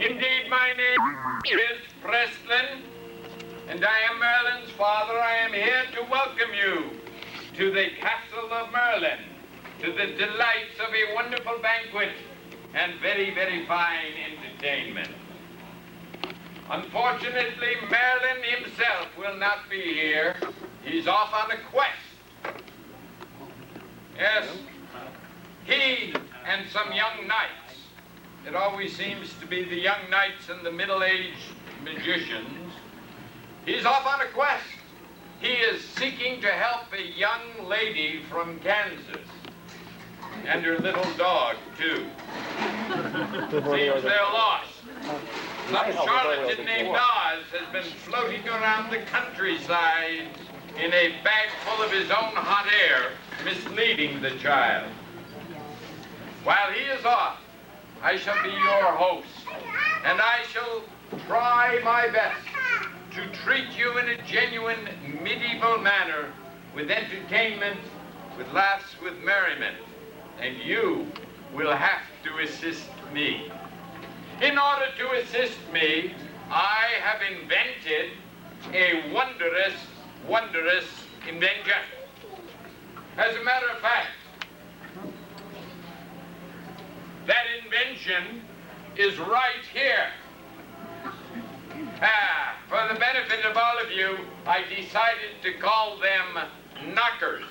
Indeed, my name is Prestlin, and I am Merlin's father. I am here to welcome you to the castle of Merlin, to the delights of a wonderful banquet and very, very fine entertainment. Unfortunately, Merlin himself will not be here. He's off on a quest. Yes, he and some young knights. It always seems to be the young knights and the middle-aged magicians. He's off on a quest. He is seeking to help a young lady from Kansas. And her little dog, too. Seems they're lost. Some charlatan named Oz has been floating around the countryside in a bag full of his own hot air, misleading the child. While he is off, I shall be your host, and I shall try my best to treat you in a genuine medieval manner, with entertainment, with laughs, with merriment, and you will have to assist me. In order to assist me, I have invented a wondrous, wondrous invention. As a matter of fact, that invention is right here. For the benefit of all of you, I decided to call them knockers.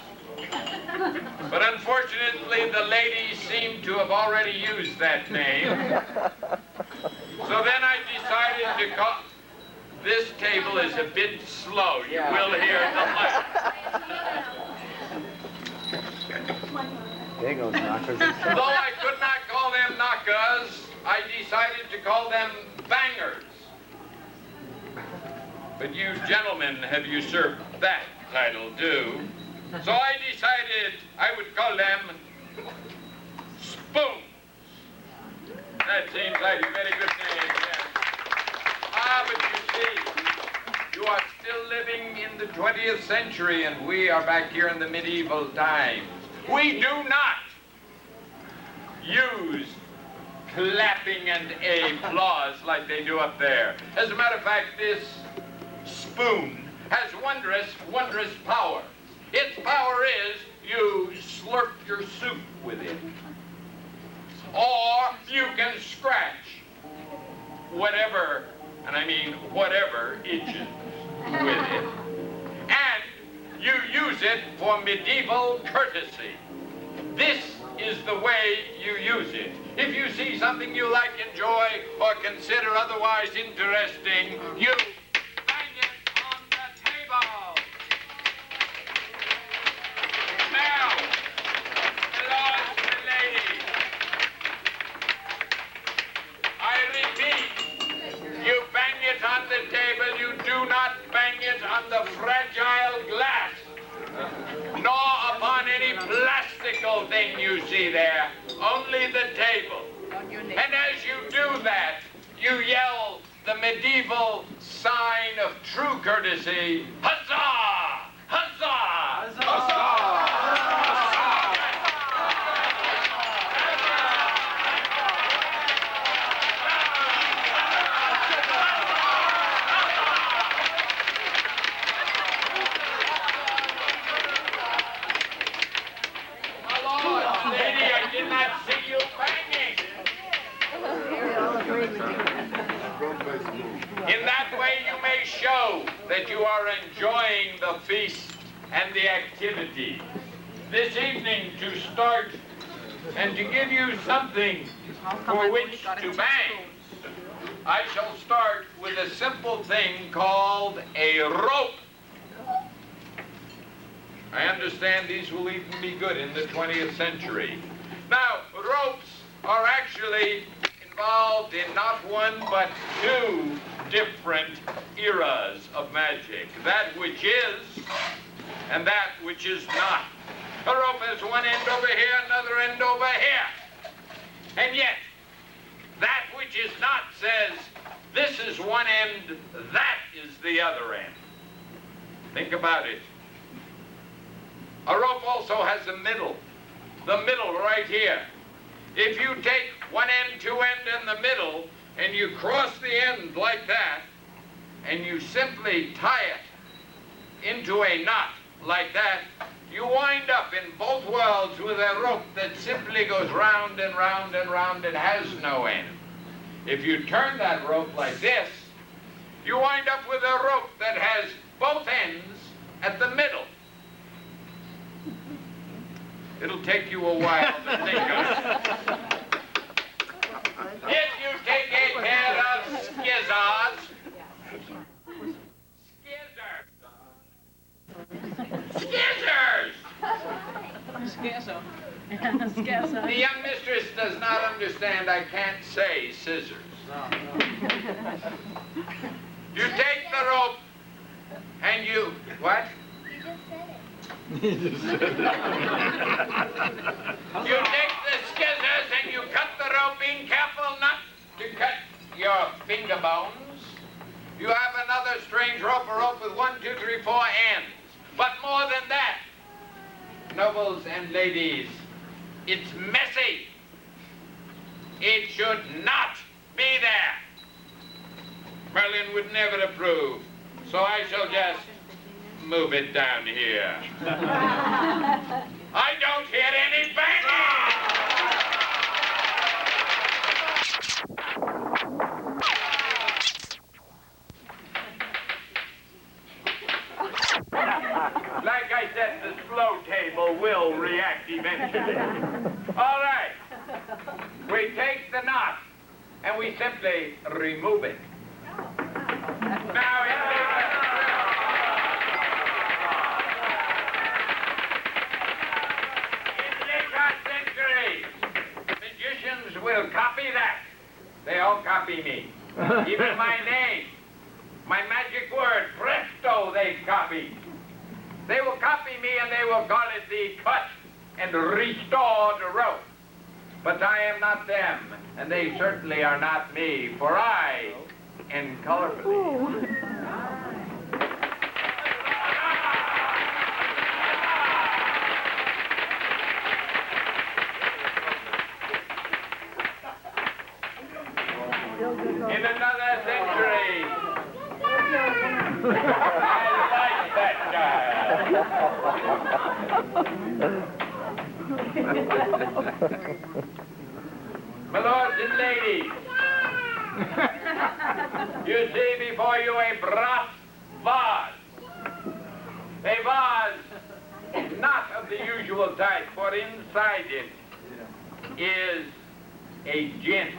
But unfortunately, the ladies seem to have already used that name. So then I decided to call... This table is a bit slow. You will hear the light. There goes knockers. Though I could not call them knockers, I decided to call them bangers. But you gentlemen have usurped that title too. So I decided I would call them spoons. That seems like a very good name, yes. But you see, you are still living in the 20th century and we are back here in the medieval times. We do not use clapping and applause like they do up there. As a matter of fact, this spoon has wondrous, wondrous power. Its power is you slurp your soup with it. Or you can scratch whatever, and I mean whatever, itches with it. And you use it for medieval courtesy. This is the way you use it. If you see something you like, enjoy, or consider otherwise interesting, you bang it on the table. Now, lords and ladies, I repeat, you bang it on the table, you do not bang it on the fragile glass, nor upon any plastical thing you see there, only the table. And as you do that, you yell the medieval sign of true courtesy, huzzah! Huzzah! Huzzah! Huzzah! In that way you may show that you are enjoying the feast and the activity. This evening to start and to give you something for which to bang, I shall start with a simple thing called a rope. I understand these will even be good in the 20th century. Now, ropes are actually involved in not one but two different eras of magic. That which is and that which is not. A rope has one end over here, another end over here. And yet, that which is not says, this is one end, that is the other end. Think about it. A rope also has a middle. The middle right here. If you take one end, two end, and the middle, and you cross the end like that, and you simply tie it into a knot like that, you wind up in both worlds with a rope that simply goes round and round and round and has no end. If you turn that rope like this, you wind up with a rope that has both ends at the middle. It'll take you a while to think of it. If you take a pair of skizzers, the young mistress does not understand I can't say scissors. You take the rope and you, what? You just said it. You take the skizzers and you cut the rope, being careful not to cut your finger bones. You have another strange rope, a rope with 1, 2, 3, 4 ends. But more than that, nobles and ladies, it's messy. It should not be there. Merlin would never approve, so I shall just move it down here. I don't hear any banging! Like I said, the slow table will react eventually. All right. We take the knot and we simply remove it. Now in later centuries, magicians will copy that. They all copy me. Even my name, my magic word, Presto, they copy. They will copy me and they will call it the cut and restored rope. But I am not them, and they certainly are not me, for I incolorably. In another century, I like that guy. My lords and ladies, you see before you a brass vase. A vase not of the usual type, for inside it is a gin.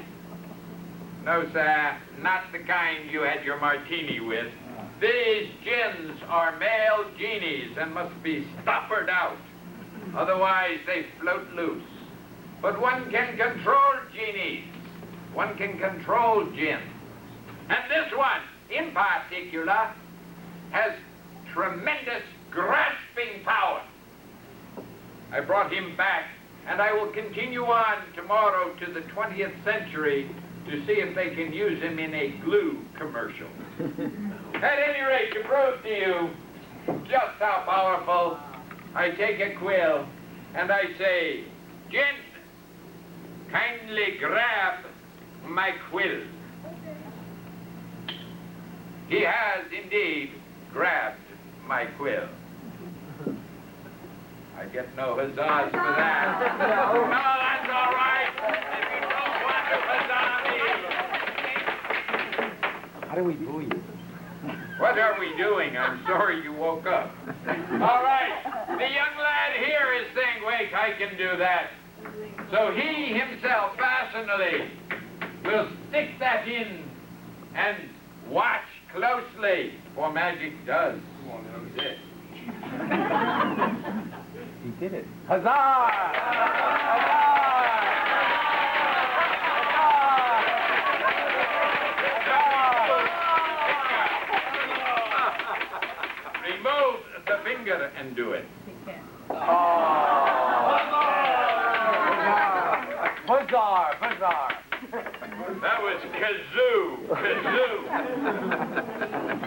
No, sir, not the kind you had your martini with. These gins are male genies and must be stoppered out. Otherwise, they float loose. But one can control genies. One can control gins. And this one, in particular, has tremendous grasping power. I brought him back, and I will continue on tomorrow to the 20th century to see if they can use him in a glue commercial. At any rate, to prove to you just how powerful, I take a quill and I say, "Gent, kindly grab my quill." He has indeed grabbed my quill. I get no huzzas for that. No, that's all right. If you don't want to huzzah me. How do we boo you? What are we doing? I'm sorry you woke up. All right. The young lad here is saying, wait, I can do that. So he himself, fascinately, will stick that in and watch closely, for magic does exist. He did it. Huzzah! Remove the finger and do it. Huzzah! Huzzah! That was kazoo, kazoo.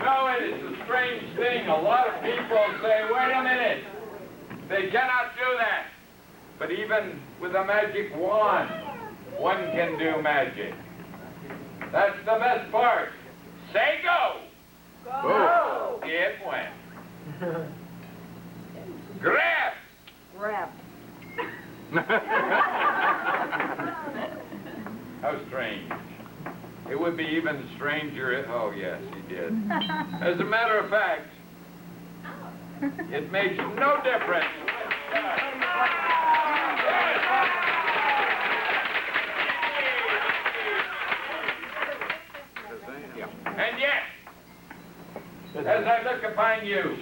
No, it is a strange thing. A lot of people say, wait a minute, they cannot do that. But even with a magic wand, one can do magic. That's the best part. Say go. Go. It went. Grab. Grab. How strange. It would be even stranger if... Oh, yes, he did. As a matter of fact, it makes no difference. And yet, as I look upon you,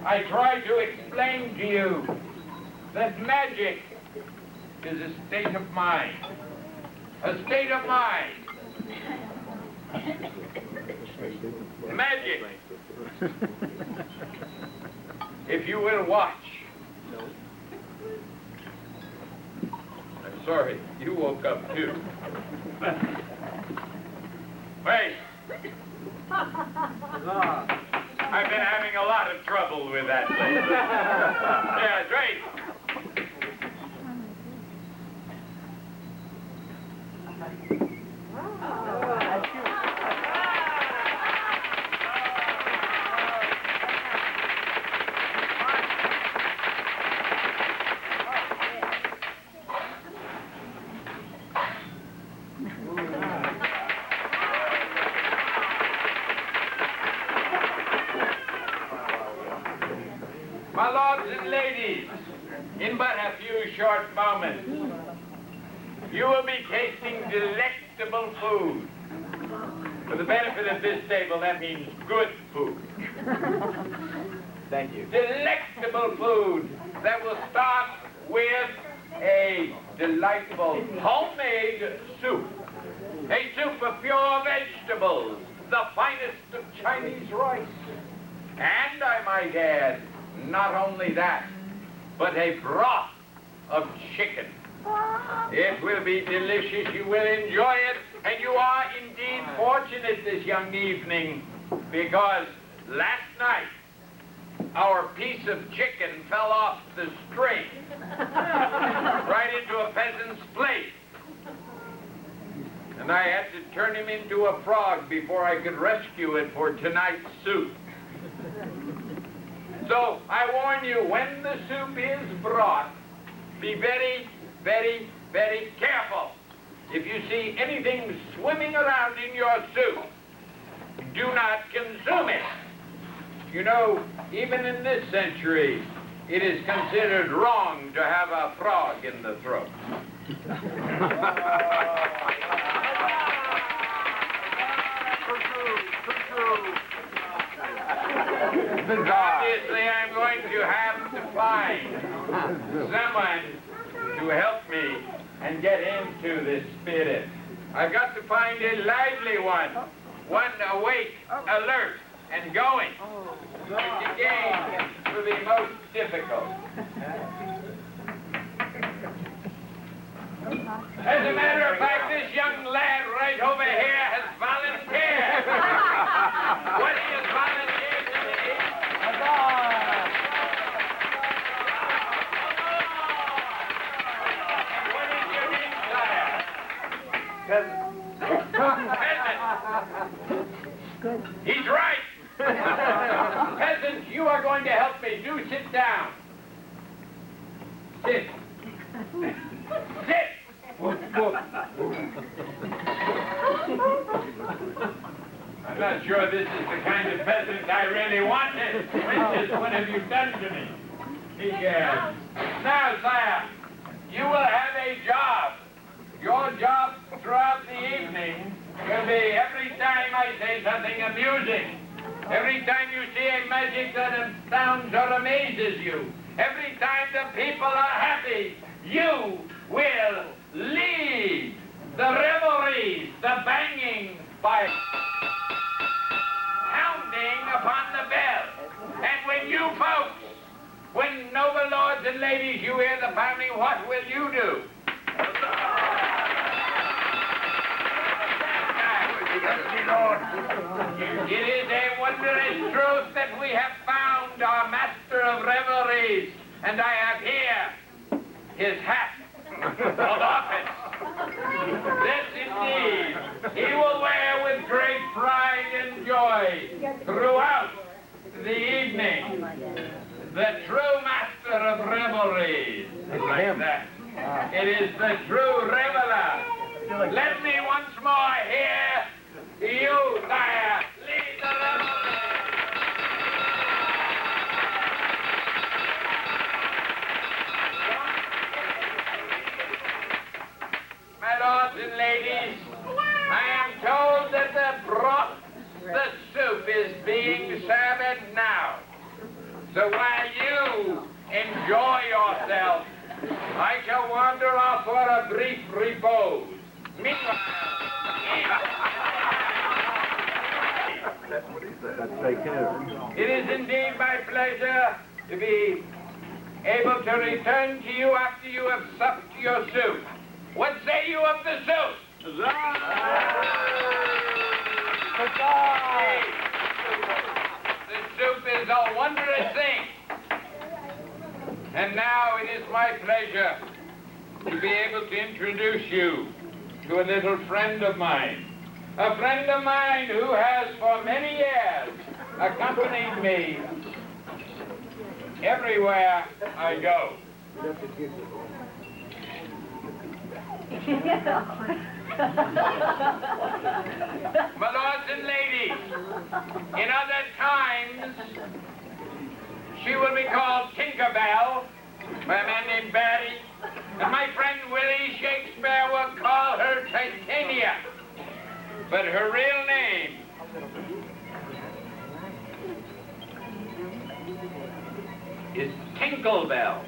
I try to explain to you that magic is a state of mind. A state of mind. Magic. If you will watch. I'm sorry, you woke up too. Wait. I've been having a lot of trouble with that lately. Yeah, great. My lords and ladies, in but a few short moments, you will be tasting delectable food. For the benefit of this table, that means good food. Thank you. Delectable food that will start with a delightful homemade soup. A soup of pure vegetables, the finest of Chinese rice. And I might add, not only that, but a broth of chicken. It will be delicious. You will enjoy it. And you are indeed fortunate this young evening because last night our piece of chicken fell off the string right into a peasant's plate. And I had to turn him into a frog before I could rescue it for tonight's soup. So I warn you, when the soup is brought, be very, very, very careful. If you see anything swimming around in your soup, do not consume it. You know, even in this century, it is considered wrong to have a frog in the throat. Obviously, I'm going to have to find someone to help me and get into this spirit. I've got to find a lively one awake, alert, and going. The game will be most difficult. As a matter of fact, this young lad right over here has volunteered. What he has volunteered to me. What is your name, sire? Peasant. He's right. Peasant, you are going to help me. Do sit down. Sit. Sit. I'm not sure this is the kind of peasant I really wanted. Princess, what have you done to me? Now, sire, you will have a job. Your job throughout the evening will be every time I say something amusing, every time you see a magic that astounds or amazes you, every time the people are happy, you will lead the revelries, the banging by pounding upon the bell. And when you folks, when noble lords and ladies, you hear the pounding, what will you do? It is a wondrous truth that we have found our master of revelries, and I have here his hat of office. This indeed he will wear with great pride and joy throughout the evening. The true master of revelries. Like that. It is the true reveler. Let me once more hear you, sire, lead the revelry. My lords and ladies, I am told that the soup is being served now. So while you enjoy yourself, I shall wander off for a brief repose. Meanwhile, it is indeed my pleasure to be able to return to you after you have supped your soup. What say you of the soup? The soup is a wondrous thing. And now it is my pleasure to be able to introduce you to a little friend of mine. A friend of mine who has for many years accompanied me everywhere I go. My lords and ladies, in other times, she will be called Tinkerbell by a man named Barry, and my friend Willie Shakespeare will call her Titania. But her real name is Tinklebell.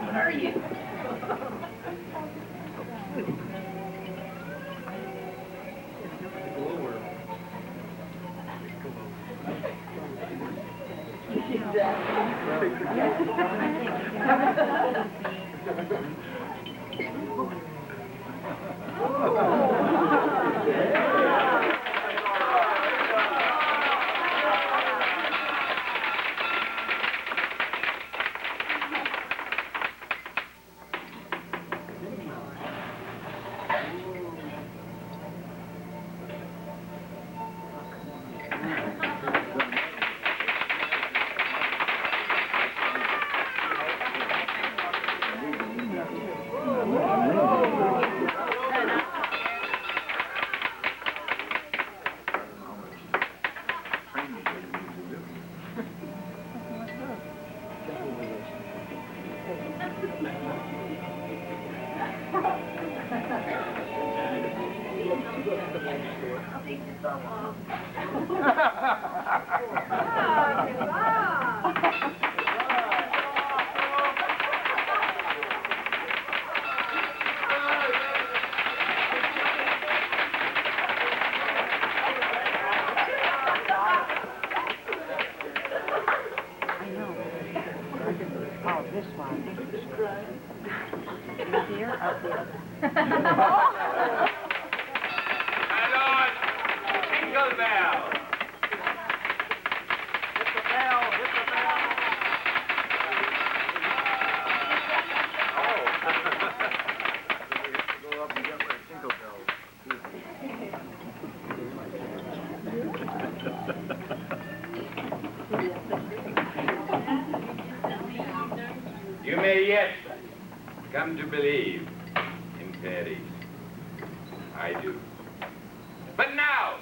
What are you? My lord, Tinklebell. You may yet come to believe in fairies. I do. But now,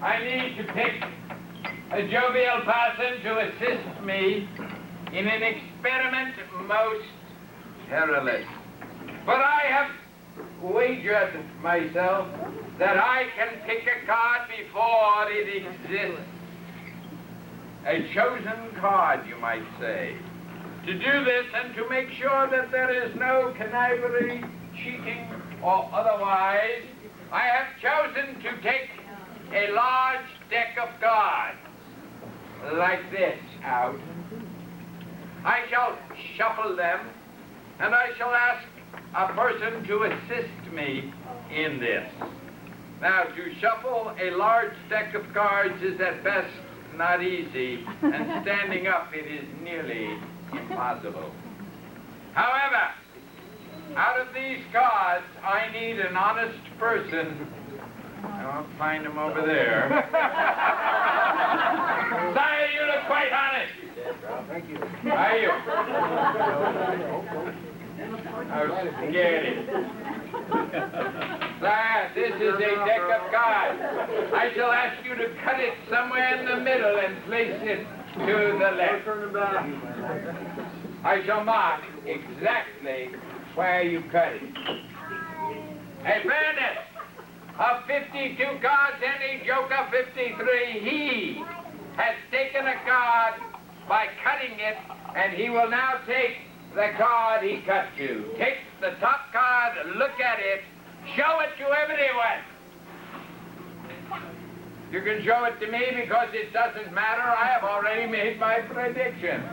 I need to pick a jovial person to assist me in an experiment most perilous. But I have wagered myself that I can pick a card before it exists. A chosen card, you might say. To do this and to make sure that there is no connivery, cheating, or otherwise, I have chosen to take a large deck of cards, like this, out. I shall shuffle them, and I shall ask a person to assist me in this. Now, to shuffle a large deck of cards is at best not easy, and standing up it is nearly impossible. However, out of these cards, I need an honest person. I'll find him over there. Sire, you look quite honest. Thank you. Are you? How scary. Sire, this is a deck of cards. I shall ask you to cut it somewhere in the middle and place it to the left. I shall mark exactly where you cut it. Hey, fairness, of 52 cards and a joker 53, he has taken a card by cutting it, and he will now take the card he cut you. Take the top card, look at it, show it to everyone. You can show it to me because it doesn't matter. I have already made my prediction.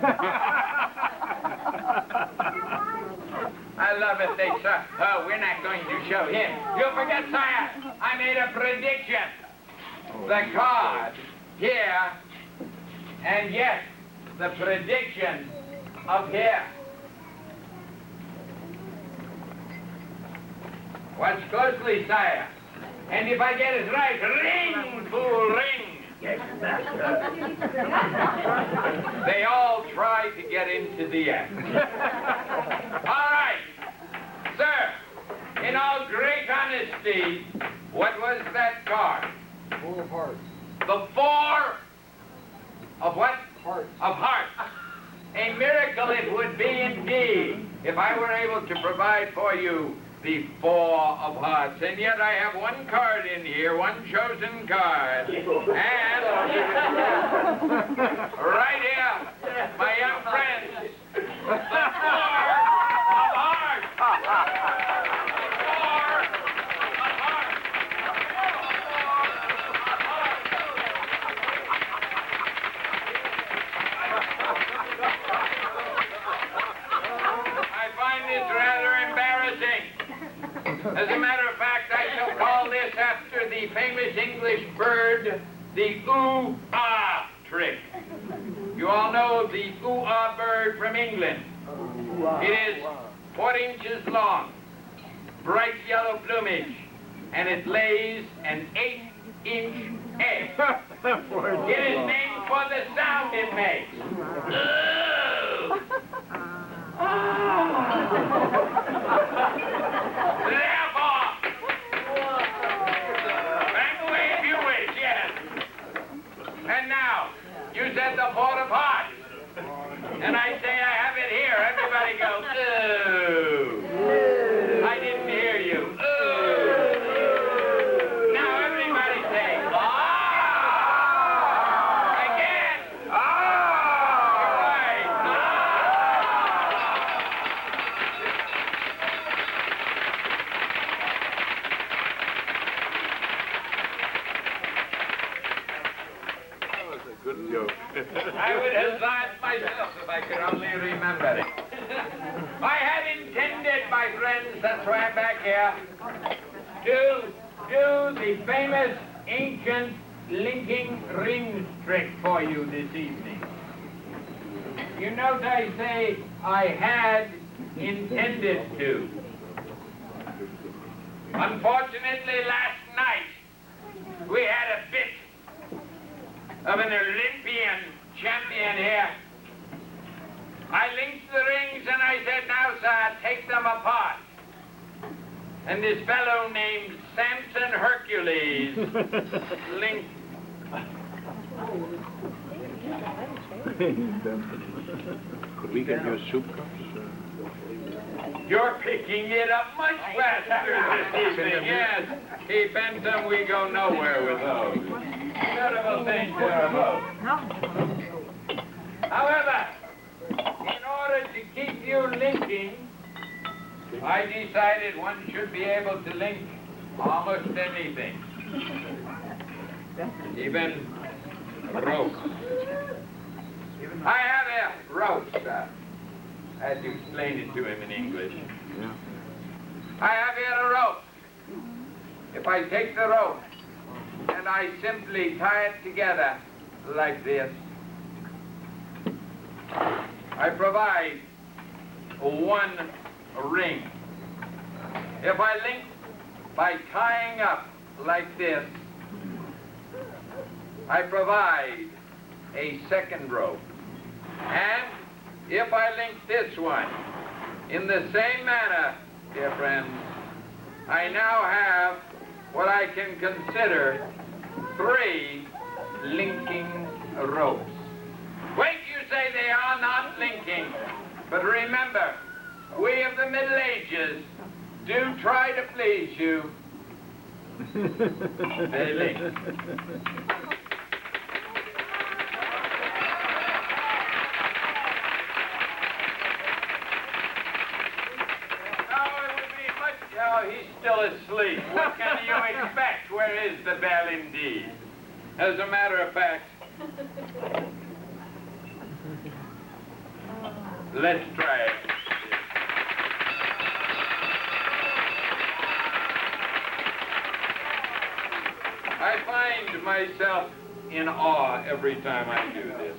I love it. They say, oh, we're not going to show him. You'll forget, sire, I made a prediction. The card here, and yes, the prediction of here. Watch closely, sire. And if I get it right, ring, fool, ring. Yes, master. They all try to get into the act. All right. Sir, in all great honesty, what was that card? 4 of hearts. The 4 of what? Hearts. Of hearts. A miracle it would be indeed if I were able to provide for you the 4 of hearts. And yet I have one card in here, one chosen card. And right here, my young friends, the 4 of hearts. 4 of hearts. I find this rather embarrassing. As a matter of fact, I shall call this after the famous English bird, the ooh-ah trick. You all know the ooh-ah bird from England. It is 4 inches long, bright yellow plumage, and it lays an 8-inch egg. It is named for the sound it makes. Therefore, back away if you wish, yes. And now, you said the 4 of hearts. And I say I have it here. Everybody go, ooh. I didn't hear you. Ooh. Now everybody say, ah. Again. Ah. You're right. Ah. That was a good joke. I would have thought myself if I could only remember it. I had intended, my friends, that's why I'm back here, to do the famous ancient linking rings trick for you this evening. You note I say I had intended to. Unfortunately, last night, we had a bit of an Olympian champion here. I linked the rings and I said, now, sir, take them apart. And this fellow named Samson Hercules linked. Could we get you soup cups? You're picking it up much faster this evening. Yes, he bent them, we go nowhere with those. Terrible thing, terrible. However, in order to keep you linking, I decided one should be able to link almost anything. Even rope. I have a rope, sir. I had to explain it to him in English. Yeah. I have here a rope. if I take the rope and I simply tie it together like this, I provide one ring. If I link by tying up like this, I provide a second rope. And if I link this one in the same manner, dear friends, I now have what I can consider 3 linking ropes. Wait, you say they are not linking, but remember, we of the Middle Ages do try to please you. They link. He's still asleep. What can you expect? Where is the bell indeed? As a matter of fact, let's try it. I find myself in awe every time I do this.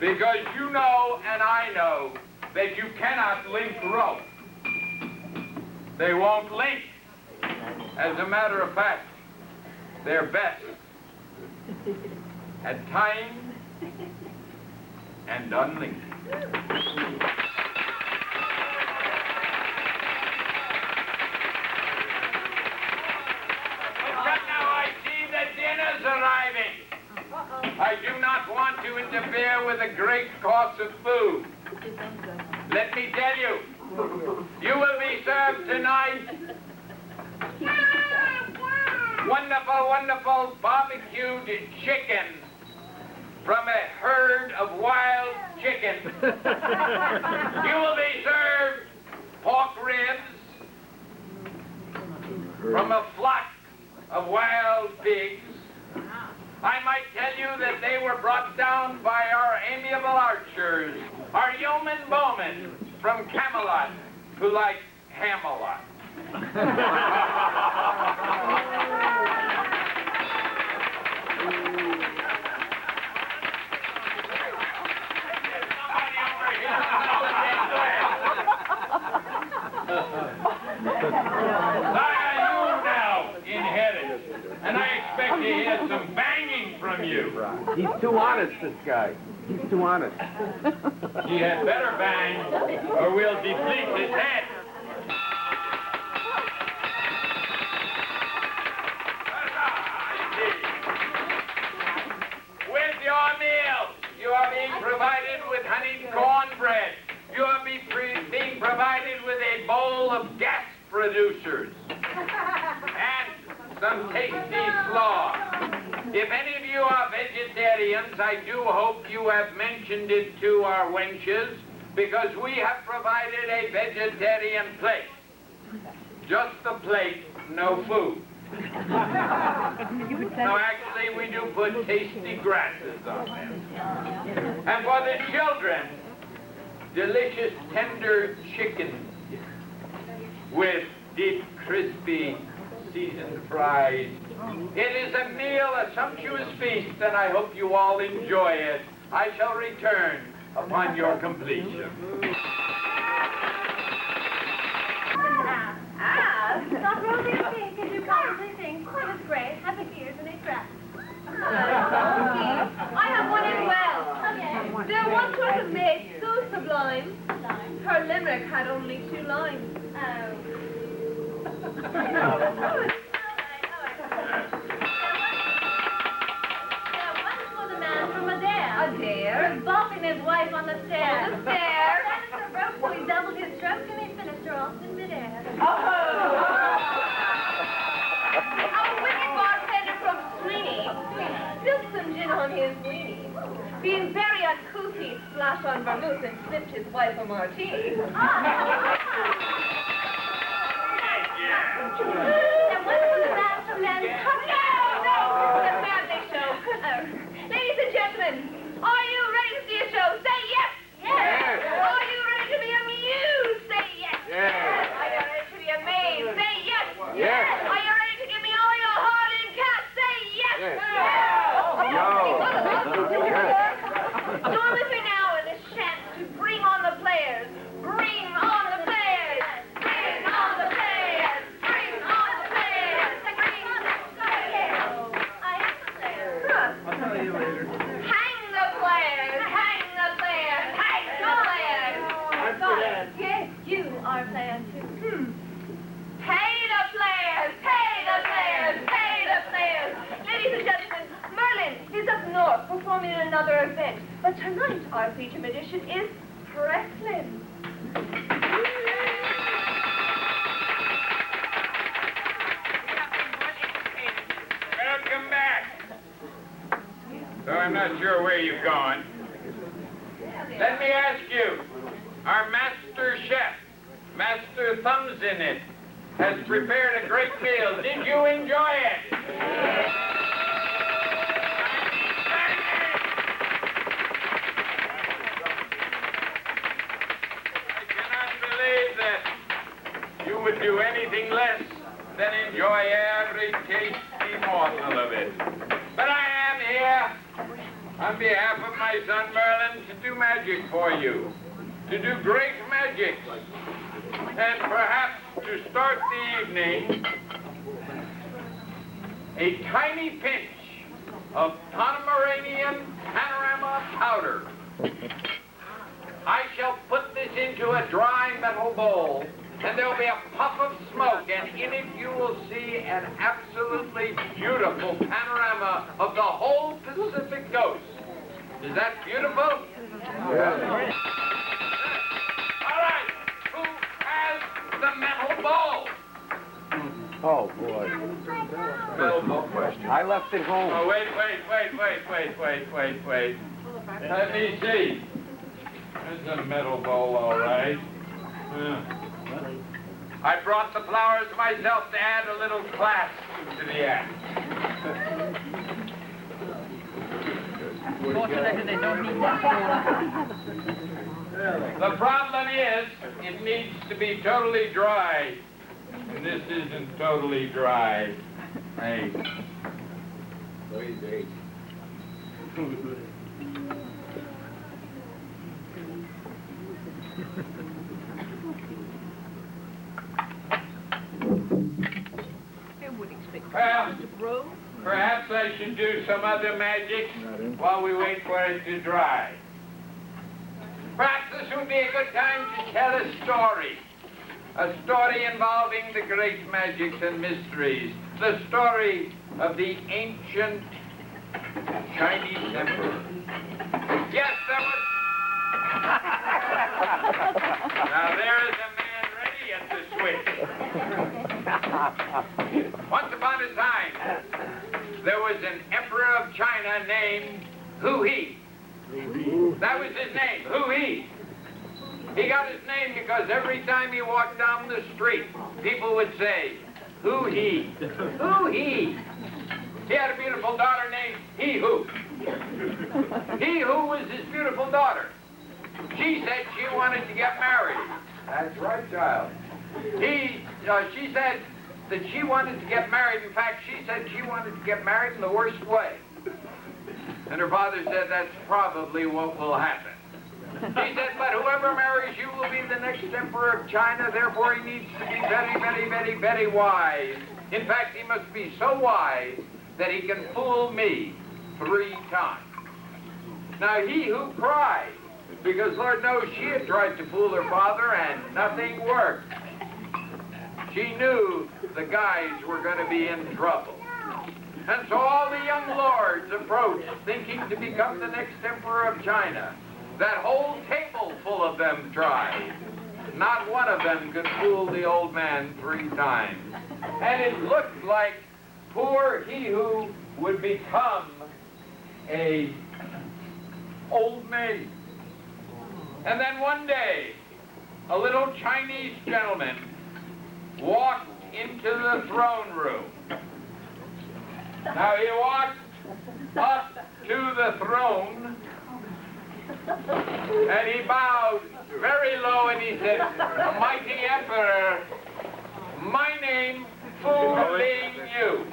Because you know and I know that you cannot link rope. They won't link. As a matter of fact, they're best at tying and unlinking. But now I see that dinner's arriving. I do not want to interfere with the great course of food. Let me tell you, you will be served tonight wonderful, wonderful barbecued chicken from a herd of wild chickens. You will be served pork ribs from a flock of wild pigs. I might tell you that they were brought down by our amiable archers, our yeoman bowmen from Camelot, who like Ham-a-lot. And I expect to hear some banging from you. He's too honest, this guy. He's too honest. He had better bang, or we'll deplete his head. With your meal, you are being provided with honeyed cornbread. You are being provided with a bowl of gas producers. And some tasty slaw. If any of you are vegetarians, I do hope you have mentioned it to our wenches, because we have provided a vegetarian plate. Just the plate, no food. No, actually, we do put tasty grasses on them. And for the children, delicious tender chicken with deep, crispy, seasoned fries. It is a meal, a sumptuous feast, and I hope you all enjoy it. I shall return upon your completion. Not really okay, because you probably think it was great, have a ears and a dress. I have one as well. Okay. There once was a maid so sublime, her limerick had only 2 lines. A dare? Was bopping his wife on the stairs. On the stairs? Dennis broke, so he doubled his stroke and he finished her off in midair. Oh! A wicked bartender from Sweeney spilled some gin on his weenie. Being very uncouth, he splashed on vermouth and slipped his wife a martini. There once was a man from Lens. No! The family show. Ladies and gentlemen, are you ready to see a show? Say yes! Yes! Are you ready to be amused? Say yes! Yes! Are you ready to be amazed? Say yes! Yes! Are you ready to give another event. But tonight, our featured magician is Prestlin. Welcome back. So I'm not sure where you've gone. Let me ask you, our master chef, Master Thumbs in It, has prepared a great meal. Did you enjoy it? I cannot believe that you would do anything less than enjoy every tasty morsel of it. But I am here on behalf of my son Merlin to do magic for you, to do great magic, and perhaps to start the evening, a tiny pinch of Pomeranian panorama powder. I shall put this into a dry metal bowl, and there'll be a puff of smoke, and in it you will see an absolutely beautiful panorama of the whole Pacific Coast. Is that beautiful? Yeah. All right, who has the metal bowl? Oh, boy. Metal bowl question. I left it home. Oh, wait. Let me see. There's a metal bowl, all right. I brought the flowers myself to add a little class to the act. Fortunately, they don't need that. The problem is, it needs to be totally dry. And this isn't totally dry. Hey. Well, perhaps I should do some other magic while we wait for it to dry. Perhaps this would be a good time to tell a story. A story involving the great magics and mysteries. The story of the ancient Chinese emperor. Yes, there was... Now there is a man ready at the switch. Once upon a time, there was an emperor of China named Hu He. That was his name, Hu He. He got his name because every time he walked down the street, people would say, Hu He, Hu He. He had a beautiful daughter named He Hu. He Hu was his beautiful daughter. She said she wanted to get married. That's right, child. She said that she wanted to get married. In fact, she said she wanted to get married in the worst way. And her father said that's probably what will happen. He said, but whoever marries you will be the next emperor of China, therefore he needs to be very, very, very, very wise. In fact, he must be so wise that he can fool me 3 times. Now, He Hu cried, because Lord knows she had tried to fool her father and nothing worked. She knew the guys were going to be in trouble. And so all the young lords approached, thinking to become the next emperor of China. That whole table full of them tried. Not one of them could fool the old man 3 times. And it looked like poor He Hu would become a old maid. And then one day, a little Chinese gentleman walked into the throne room. Now he walked up to the throne, and he bowed very low, and he said, mighty emperor, my name fooling you.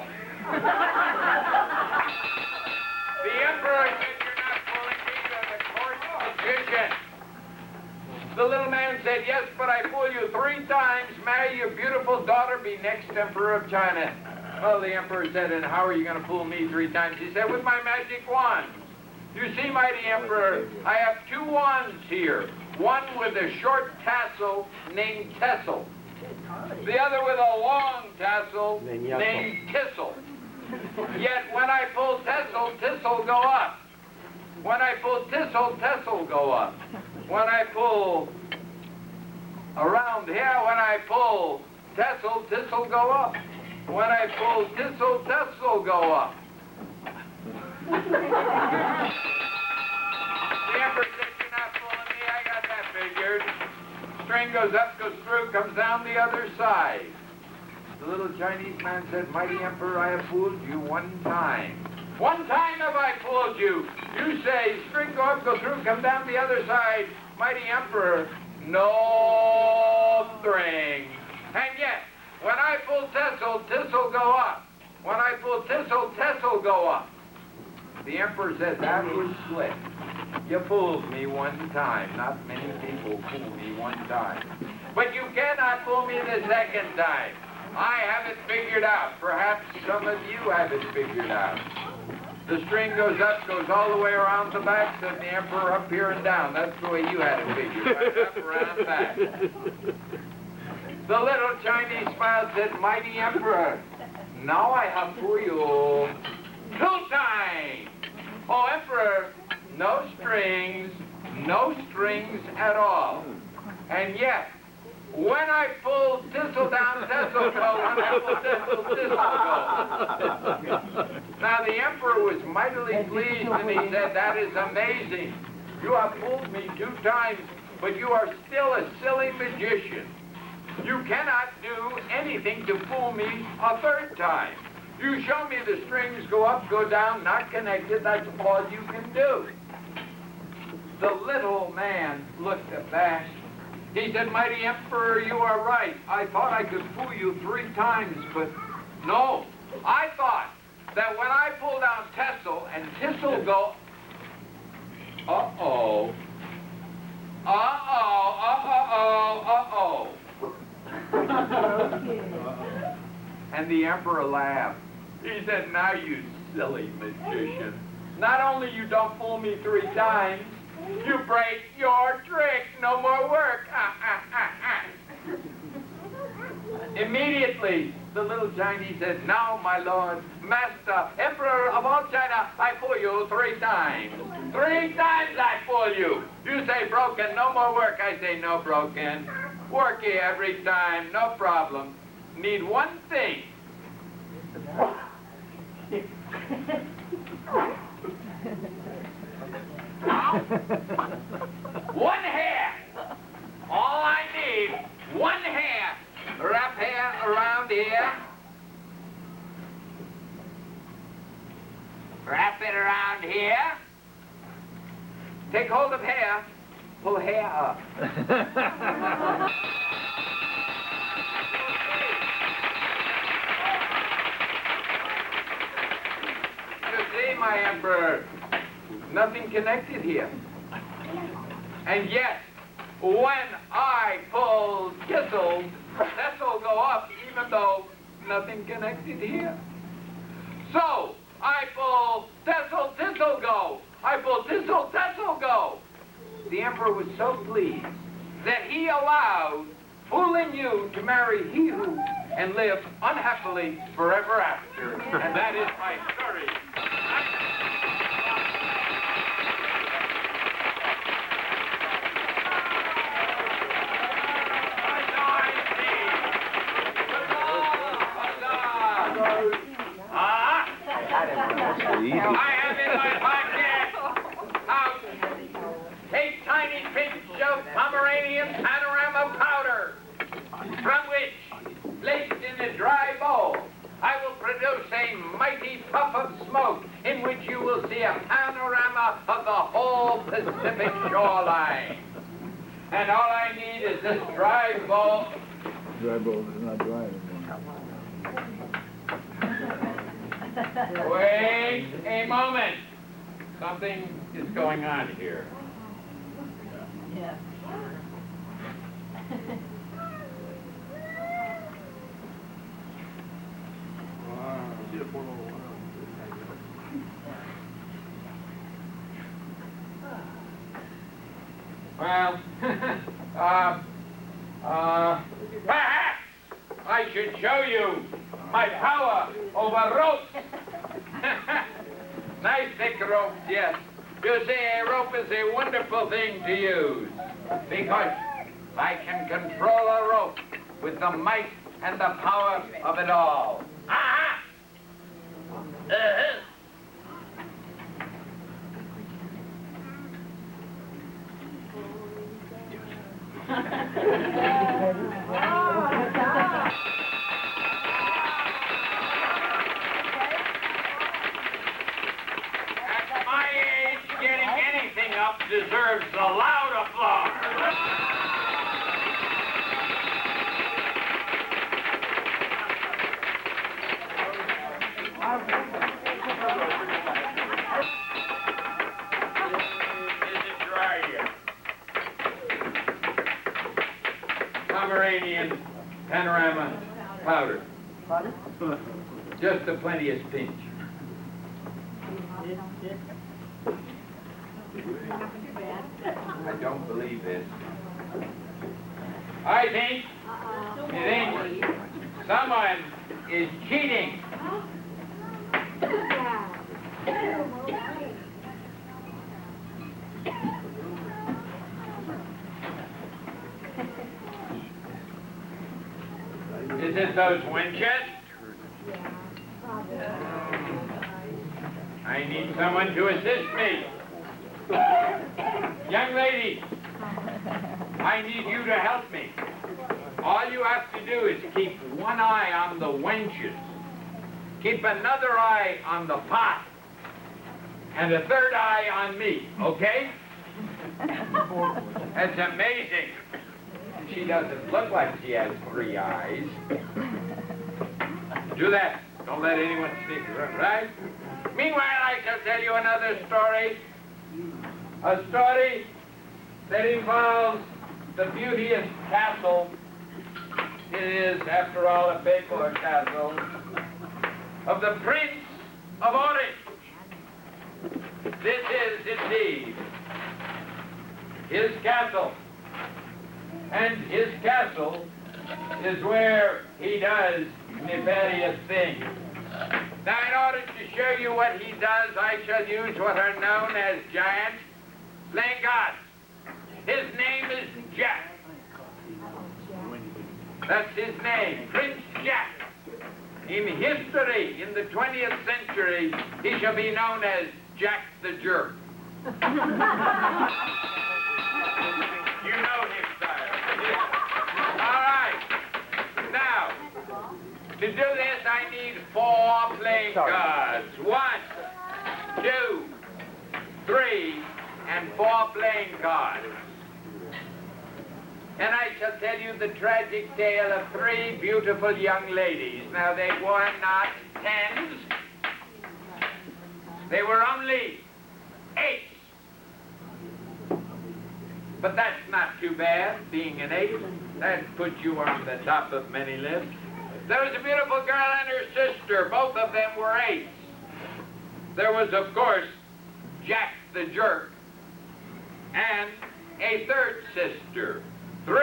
The emperor said, you're not fooling me, you're the court magician. The little man said, yes, but I fool you 3 times, marry your beautiful daughter, be next emperor of China. Well, the emperor said, and how are you going to fool me 3 times? He said, with my magic wand. You see, mighty emperor, I have 2 wands here. One with a short tassel named Tessel. The other with a long tassel named Tissel. Yet when I pull Tessel, Tissel go up. When I pull tissel, tessel go up. When I pull around here, when I pull tessel, tissel go up. When I pull tissel, tessel go up. The Emperor said, you're not fooling me, I got that figured. String goes up, goes through, comes down the other side. The little Chinese man said, mighty Emperor, I have fooled you one time. One time have I fooled you. You say, string go up, go through, come down the other side. Mighty Emperor, no string. And yet, when I pull tessel, tissel go up. When I pull tissel, tessel go up. The Emperor said, that was slick. You fooled me one time. Not many people fool me one time. But you cannot fool me the second time. I have it figured out. Perhaps some of you have it figured out. The string goes up, goes all the way around the back, said the Emperor, up here and down. That's the way you had it figured, right up, around, back. The little Chinese smile said, mighty Emperor, now I have for you 2 times. Oh, Emperor, no strings at all. And yet, when I pull thistle down, thistle go. When I pull thistle, thistle go. Now the Emperor was mightily pleased and he said, that is amazing. You have fooled me 2 times, but you are still a silly magician. You cannot do anything to fool me a 3rd time. You show me the strings go up, go down, not connected, that's all you can do. The little man looked abashed. He said, mighty Emperor, you are right. I thought I could fool you 3 times, but no. I thought that when I pull down tessel and tissel go, uh-oh. And the Emperor laughed. He said, now you silly magician. Not only you don't fool me 3 times, you break your trick. No more work. Immediately, the little Chinese said, now, my lord, master, Emperor of all China, I fool you 3 times. 3 times I fool you. You say broken, no more work. I say no broken. Work here every time, no problem. Need one thing. One hair. All I need, 1 hair. Wrap hair around here. Wrap it around here. Take hold of hair. Pull hair up. You see, my Emperor, nothing connected here. And yet, when I pull thistle, thistle go up, even though nothing connected here. So, I pull thistle, thistle go. I pull thistle, thistle go. The Emperor was so pleased that he allowed fooling you to marry he who and live unhappily forever after. And that is my story. I have in my pocket a tiny pinch of Pomeranian panorama powder, from which, placed in a dry bowl, I will produce a mighty puff of smoke in which you will see a panorama of the whole Pacific shoreline. And all I need is this dry bowl. Dry bowl is not dry anymore. Wait a moment. Something is going on here. Yeah. Well, perhaps I should show you my power over ropes. Nice thick ropes, yes. You see, a rope is a wonderful thing to use because I can control a rope with the might and the power of it all. Aha! At my age, getting anything up deserves a loud applause. Is it dry yet? Pomeranian panorama powder. Just the plentiest pinch. I don't believe this. I think someone is cheating. Is it those wenches? I need someone to assist me. Young lady, I need you to help me. All you have to do is keep one eye on the wenches, keep another eye on the pot, and a third eye on me, okay? That's amazing. She doesn't look like she has 3 eyes. Do that. Don't let anyone sneak around, right? Meanwhile, I shall tell you another story. A story that involves the beauteous castle. It is, after all, a papal castle of the Prince of Orange. This is, indeed, his castle. And his castle is where he does nefarious things. Now, in order to show you what he does, I shall use what are known as giant playing gods. His name is Jack. That's his name, Prince Jack. In history, in the 20th century, he shall be known as Jack the Jerk. You know him, sire. All right. Now, to do this, I need 4 playing cards. 1, 2, 3, and 4 playing cards. And I shall tell you the tragic tale of 3 beautiful young ladies. Now, they were not 10s. They were only 8s. But that's not too bad, being an 8. That puts you on the top of many lists. There was a beautiful girl and her sister. Both of them were 8s. There was, of course, Jack the Jerk and a 3rd sister. 3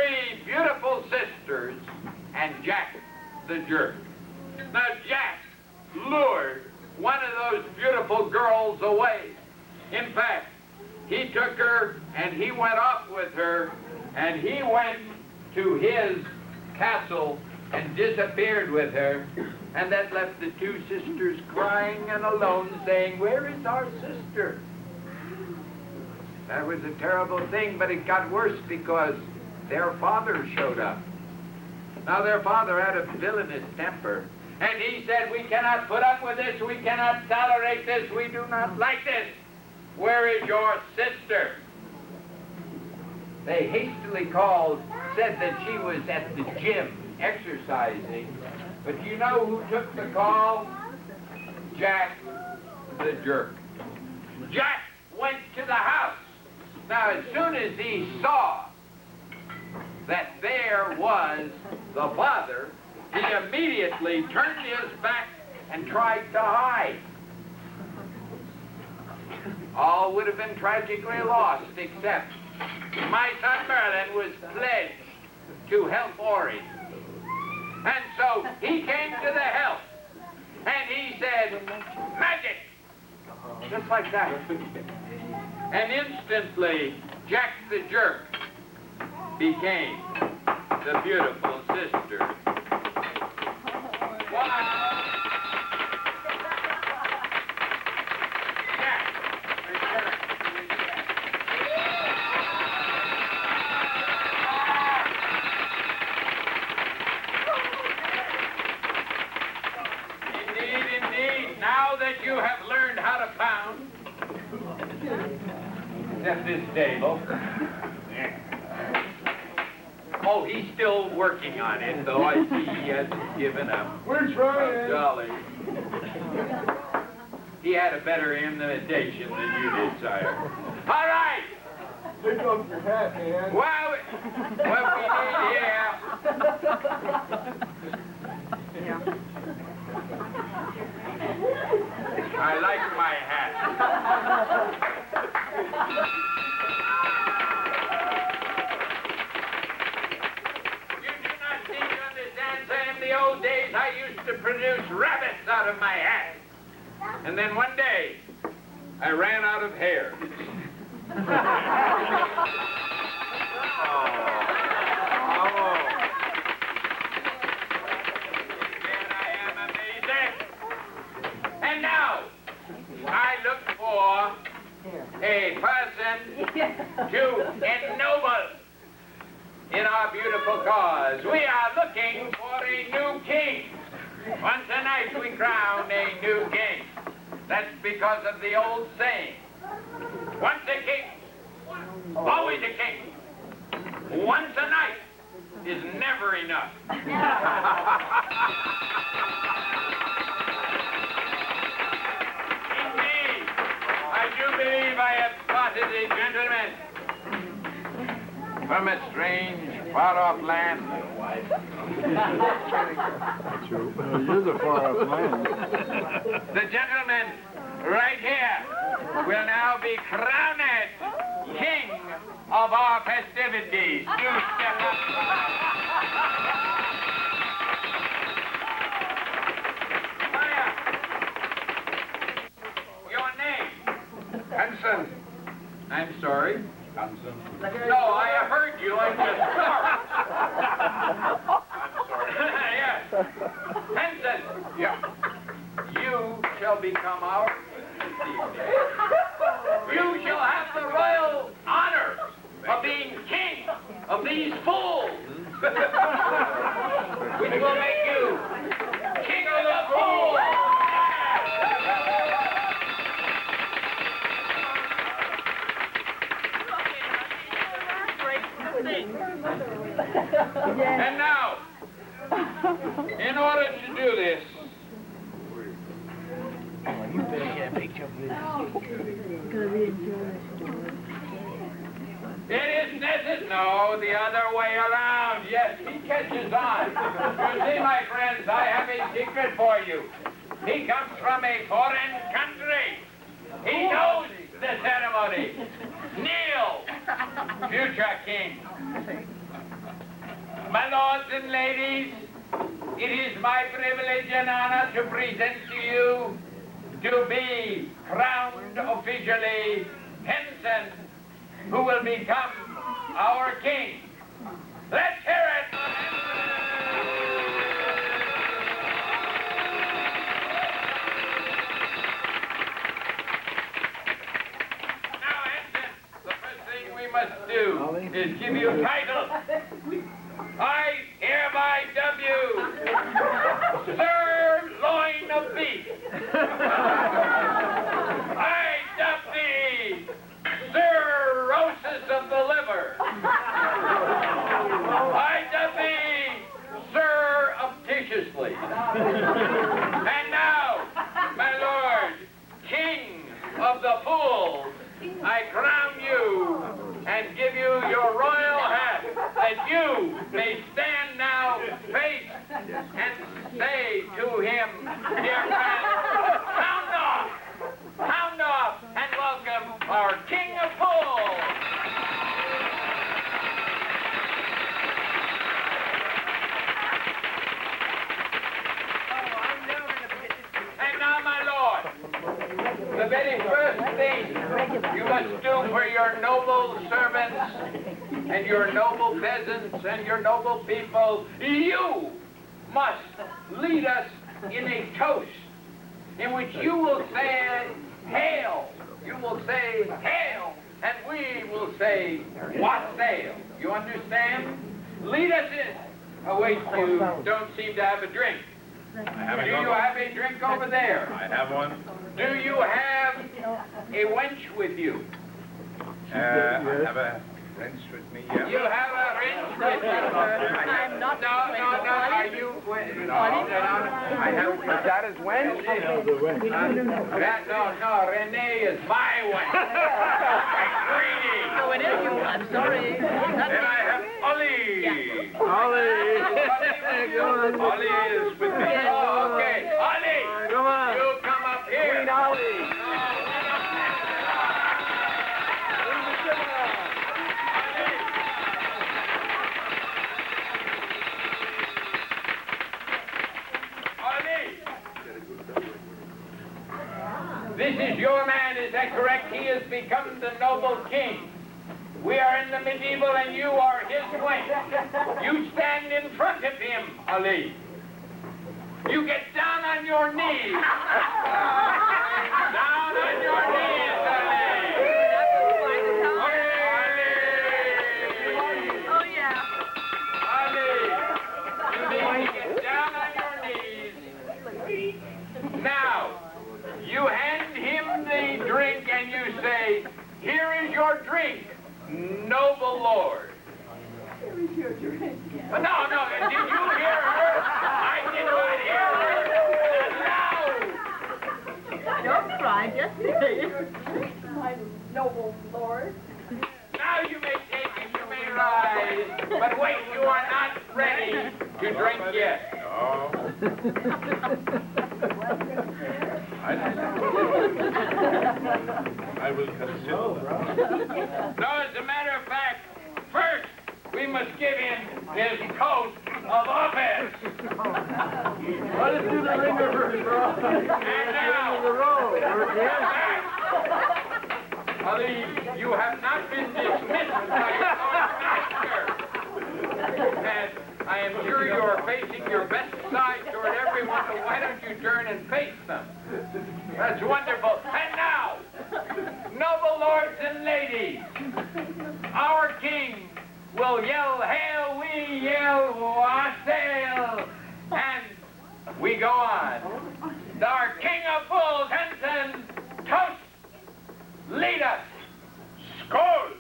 beautiful sisters and Jack the Jerk. Now, Jack lured one of those beautiful girls away. In fact, he took her and he went off with her and he went to his castle and disappeared with her. And that left the 2 sisters crying and alone, saying, "Where is our sister?" That was a terrible thing, but it got worse because their father showed up. Now, their father had a villainous temper, and he said, "We cannot put up with this. We cannot tolerate this. We do not like this. Where is your sister?" They hastily called, said that she was at the gym exercising. But you know who took the call? Jack the Jerk. Jack went to the house. Now, as soon as he saw that there was the father, he immediately turned his back and tried to hide. All would have been tragically lost, except my son Merlin was pledged to help Ori. And so he came to the help, and he said, "Magic!" Just like that. And instantly, Jack the Jerk became the beautiful sister. Wow! Jack the Jerk is back. Indeed, indeed. Now that you have learned how to pound, at this table. Oh, he's still working on it, though I see he hasn't given up. We're trying. Oh, golly. He had a better imitation than you did, sire. All right. Pick up your hat, man. Well, what we need here. I like my hat. You do not seem to understand, sir. In the old days, I used to produce rabbits out of my hat. And then one day, I ran out of hair. And I am amazing. And now, I look for a person to ennoble in our beautiful cause. We are looking for a new king. Once a night we crown a new king. That's because of the old saying. Once a king, always a king. Once a night is never enough. Indeed, I do believe I have spotted a gentleman from a strange, far-off land. True. It is a far-off land. The gentleman right here will now be crowned king of our festivities. Do step up. Maya, your name? Hanson. I'm sorry. Hanson. No, I heard you. I'm just sorry. I'm sorry. Yes. Henson, Yeah. you shall become our this evening. You shall have the royal honor of being king of these fools, which will make you king of the fools. And now, in order to do this, You better get a picture of this. it is necessary. No, the other way around. Yes, he catches on. You see, my friends, I have a secret for you. He comes from a foreign country. He knows the ceremony. Kneel, future king. My lords and ladies, it is my privilege and honor to present to you to be crowned officially Henson, who will become our king. Let's hear it for Now, Henson, the first thing we must do is give you titles. I hereby dub you Sir Loin of Beef. I dub thee Cirrhosis of the Liver. I dub thee Sir Obtitiously. And now, my lord, King of the Fools, I crown you and give you your royal hat, that you may stand now face and say to him, dear friend, pound off, and welcome our King of Fools. And now, my lord, the The very first thing you must do for your noble servants and your noble peasants and your noble people, you must lead us in a toast in which you will say, hail. You will say, hail, and we will say, wassail. You understand? Lead us in. Oh, wait, you don't seem to have a drink. Do you have a drink over there? I have one. Do you have a wench with you? I have a wrench with me, yeah. You have a wench with you? I'm not. No. Are you? No. I have. Is that his wench? No. Renee is my wench. My greedy. Oh, it is you. I'm sorry. And I have Ollie. Ollie! Ollie is with me. Oh, okay. Ollie, Come on! you come up here. Queen Ollie! Ollie. This is your man, is that correct? He has become the noble king. We are in the medieval and you are his wench. You stand in front of him, Ali. You get down on your knees. Down on your knees, Ali. Oh, yeah. Ali, you need to get down on your knees. Now, you hand him the drink and you say, here is your drink, noble lord. Here is your drink. No, did you hear her? I did not hear her. No. Don't cry, just say. My noble lord. Now you may take it, you may rise. But wait, you are not ready to drink yet. No. I will consider that. No, as a matter of fact, first we must give him his coat of office. Let us do the ring reverse, bro. And now, Ali, you have not been dismissed by your own master. And I am sure you are facing your best side toward everyone, so why don't you turn and face them? That's wonderful. And now, noble lords and ladies, our king will yell, hail, we yell, wassail, and we go on. Our king of fools, Henson, toast, lead us, skål!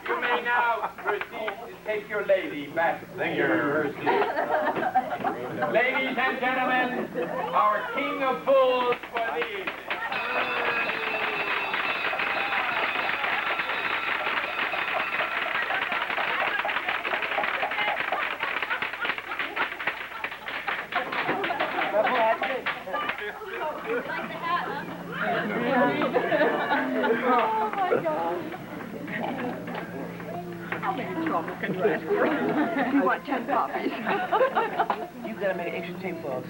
You may now proceed to take your lady back to her seat. Ladies and gentlemen, our king of fools for the evening. Oh, my God. How many trouble can you ask for? You want 10 copies. You gotta make an extra tape for us.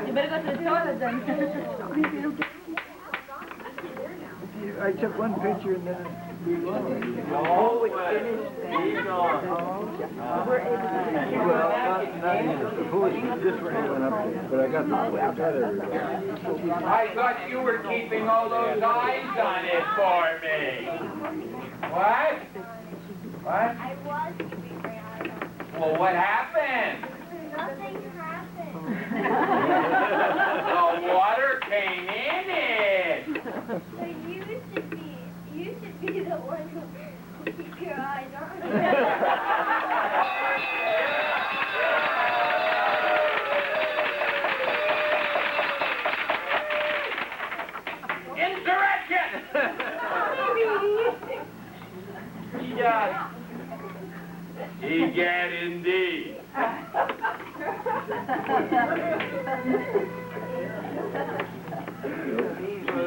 You better go to the toilet then. I took one picture and then we Oh, it's finished. We're able to Well, not yet. Supposedly this one went up there, but I got the other. I thought you were keeping all those eyes on it for me. What? What? I was keeping my eye on it. Well, what happened? Nothing happened. The water came in it. So you should be the one who keep your eyes on it. Insurrection! Egad. Egad indeed.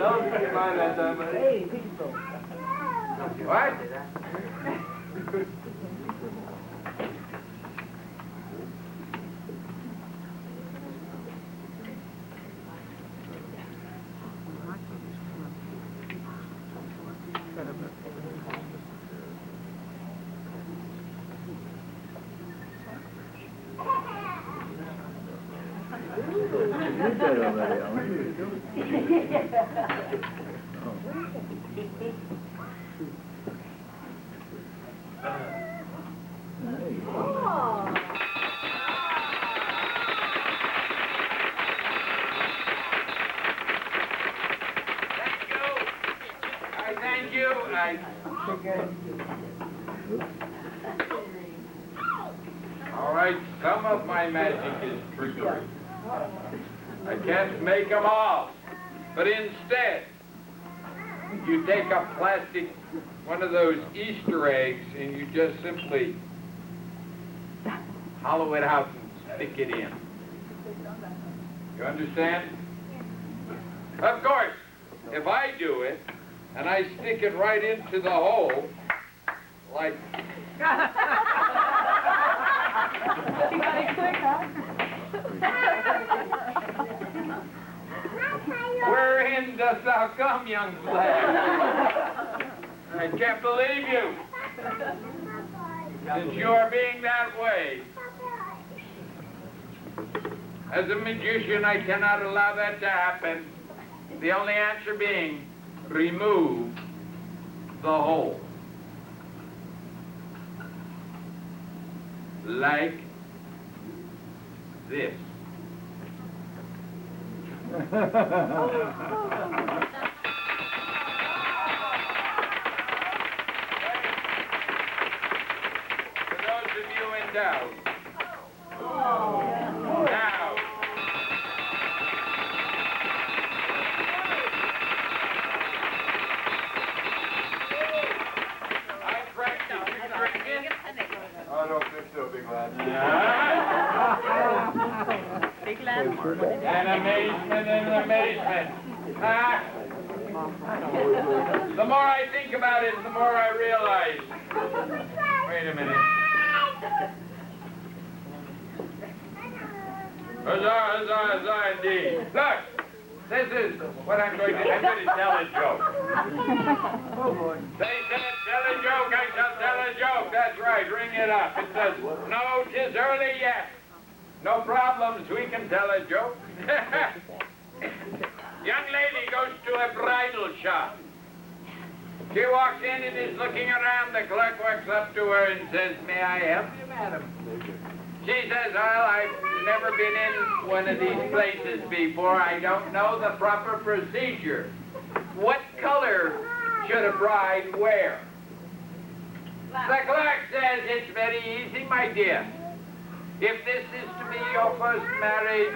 Hey, people. What? You did that already, Alan. Thank you. All right, some of my magic is trickery. I can't make them all. But instead, you take a plastic, one of those Easter eggs, and you just simply hollow it out and stick it in. You understand? Of course, if I do it, and I stick it right into the hole, like... Wherein dost thou come, young lad? I can't believe you. Since you are being that way. As a magician, I cannot allow that to happen. The only answer being, remove the hole. Like this. For those of you in doubt, now, I practice you drinking. I don't think so, big lad. Big landmark. And amazement and amazement. Ah. The more I think about it, the more I realize. Wait a minute. Huzzah, huzzah, huzzah, indeed. Look, this is what I'm going to tell a joke. Oh, boy. They said, tell a joke, I shall tell a joke. That's right, ring it up. It says, no, 'tis early yet. No problems, we can tell a joke. Young lady goes to a bridal shop. She walks in and is looking around. The clerk walks up to her and says, may I help you, madam? She says, well, I've never been in one of these places before. I don't know the proper procedure. What color should a bride wear? The clerk says, it's very easy, my dear. If this is to be your first marriage,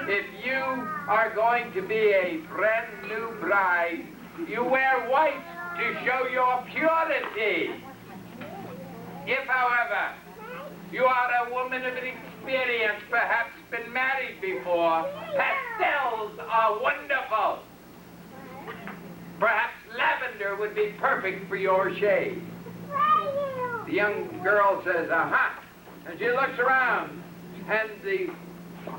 if you are going to be a brand new bride, you wear white to show your purity. If, however, you are a woman of experience, perhaps been married before, pastels are wonderful. Perhaps lavender would be perfect for your shade. The young girl says, aha. And she looks around, and the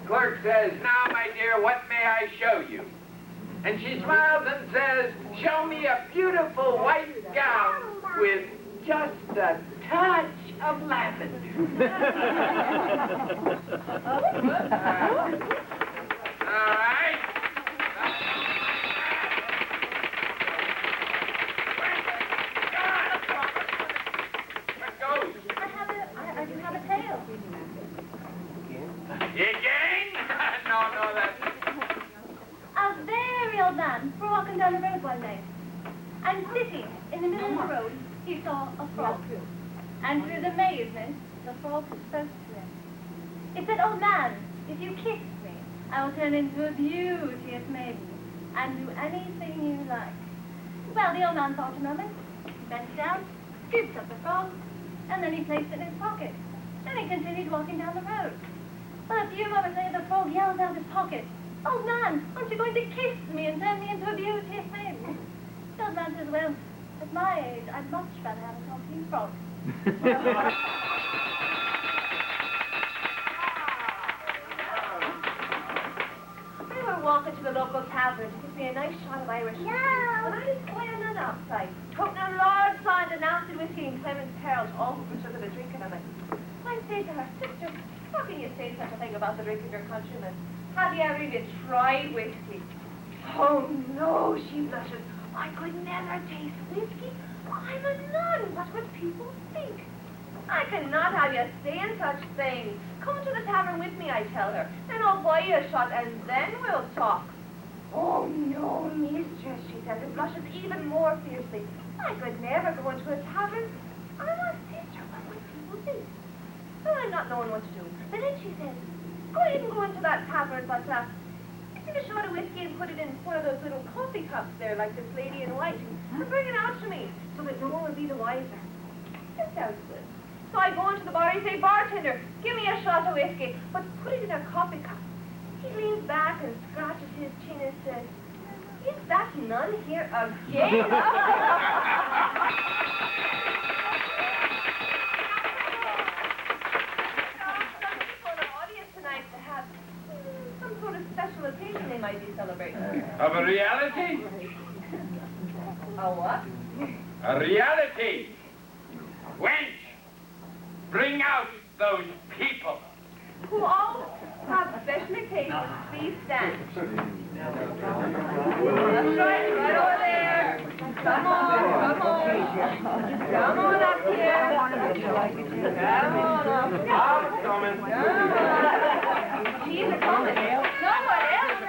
clerk says, now, my dear, what may I show you? And she smiles and says, show me a beautiful white gown with just a touch of lavender. All right. Again? No, that's... A very old man was walking down the road one day, and sitting in the middle of the road, he saw a frog. And to his amazement, the frog spoke to him. It said, old man, if you kiss me, I will turn into a beauteous maiden and do anything you like. Well, the old man thought a moment, bent down, scooped up the frog, and then he placed it in his pocket. Then he continued walking down the road. Well, a few moments later, the frog yelled out of his pocket, Oh, man, aren't you going to kiss me and turn me into a beauty of men? The old man says, well, at my age, I'd much rather have a talking frog. We were walking to the local tavern to get me a nice shot of Irish whiskey. And I was standing outside, putting a large sign announcing whiskey in Clemens Carroll's all which was a drinking of it. I say to her, sister, how can you say such a thing about the drink of your countrymen? Have you ever even tried whiskey? Oh, no, she blushes. I could never taste whiskey. I'm a nun. What would people think? I cannot have you saying such things. Come to the tavern with me, I tell her. Then I'll buy you a shot, and then we'll talk. Oh, no, mistress, she says, and blushes even more fiercely. I could never go into a tavern. I'm a sister. What would people think? Well, I'm not knowing what to do. But then she says, go ahead and go into that tavern, but take a shot of whiskey and put it in one of those little coffee cups there, like this lady in white, and bring it out to me, so that no one will be the wiser. That sounds good. So I go into the bar, I say, bartender, give me a shot of whiskey, but put it in a coffee cup. He leans back and scratches his chin and says, is that nun here again? Some sort of special occasion they might be celebrating. Of a reality? A what? A reality. Wench, bring out those people. Who all have special occasions. Please stand. That's right, right over there. Come on, come on. Come on up here. Come on up. I'm coming. She's coming. No one else.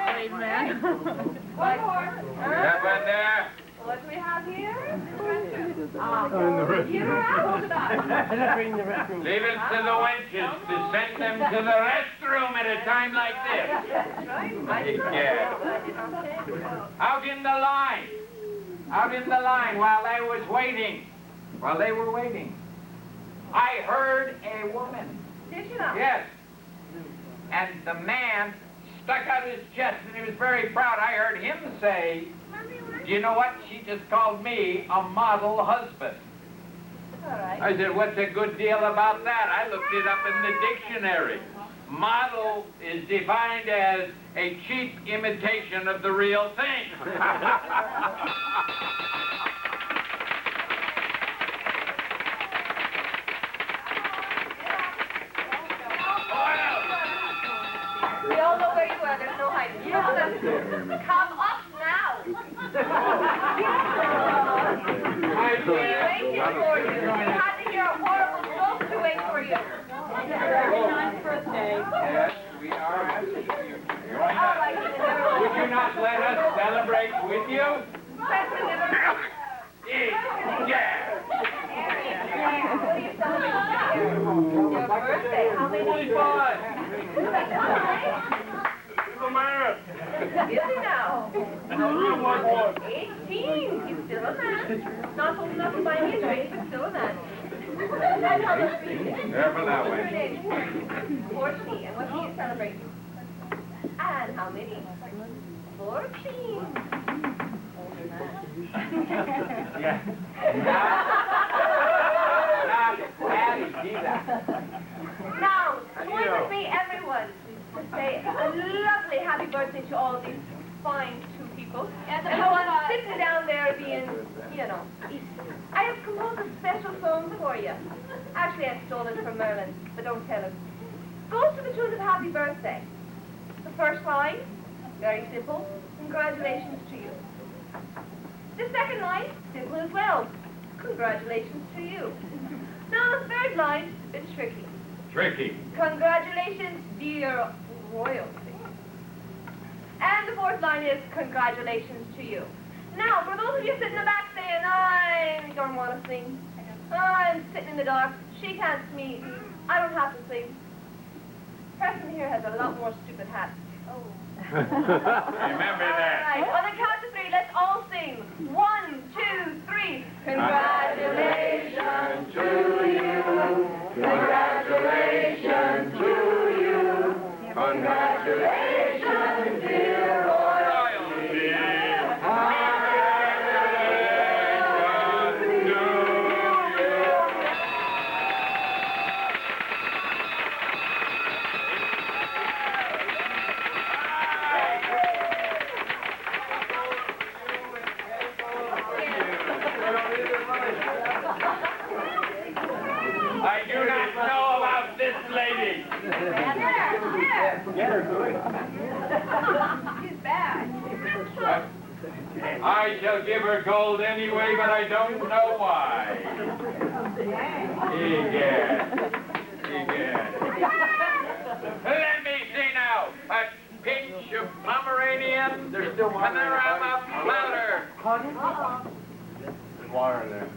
One more. That one there. What do we have here? In the restroom. You're out of that. Leave it to the wenches to send them to the restroom at a time like this. That's right. Yeah. Out in the line. Out in the line while they was waiting. While they were waiting. I heard a woman. Did you know? Yes. And the man stuck out his chest and he was very proud. I heard him say, do you know what? She just called me a model husband. All right. I said, what's a good deal about that? I looked it up in the dictionary. Model is defined as a cheap imitation of the real thing. We all know where you are. There's no hiding. Come up now. I We're waiting for you. You had to hear a horrible joke to wait for you. Yes, we are asking you. Would you not let us celebrate with you? Preston never... Yeah. What are you celebrating? Your birthday. How many? 45. Is he now? 18. He's still a man. Not old enough to buy me a drink, but still a man. Careful that way. 14. And what do you celebrate? And how many? 14. Older man. Yeah. Now, join with me, everyone, to say a lovely happy birthday to all these fine two people. And the one sitting down there being, you know, I have composed a special song for you. Actually, I stole it from Merlin, but don't tell him. Goes to the tune of Happy Birthday. The first line, very simple, congratulations to you. The second line, simple as well, congratulations to you. Now the third line, a bit tricky. Tricky. Congratulations, dear royalty. And the fourth line is congratulations to you. Now, for those of you sitting in the back saying, I don't want to sing. I'm sitting in the dark. She can't see me. I don't have to sing. Preston here has a lot more stupid hats. Oh. Remember that. All right, on the count of three, let's all sing. 1, 2, 3. Congratulations to you. Congratulations to you. Congratulations, dear I shall give her gold anyway, but I don't know why. Egad. Let me see now. A pinch of Pomeranian, There's still water in the panorama powder. There's water in there.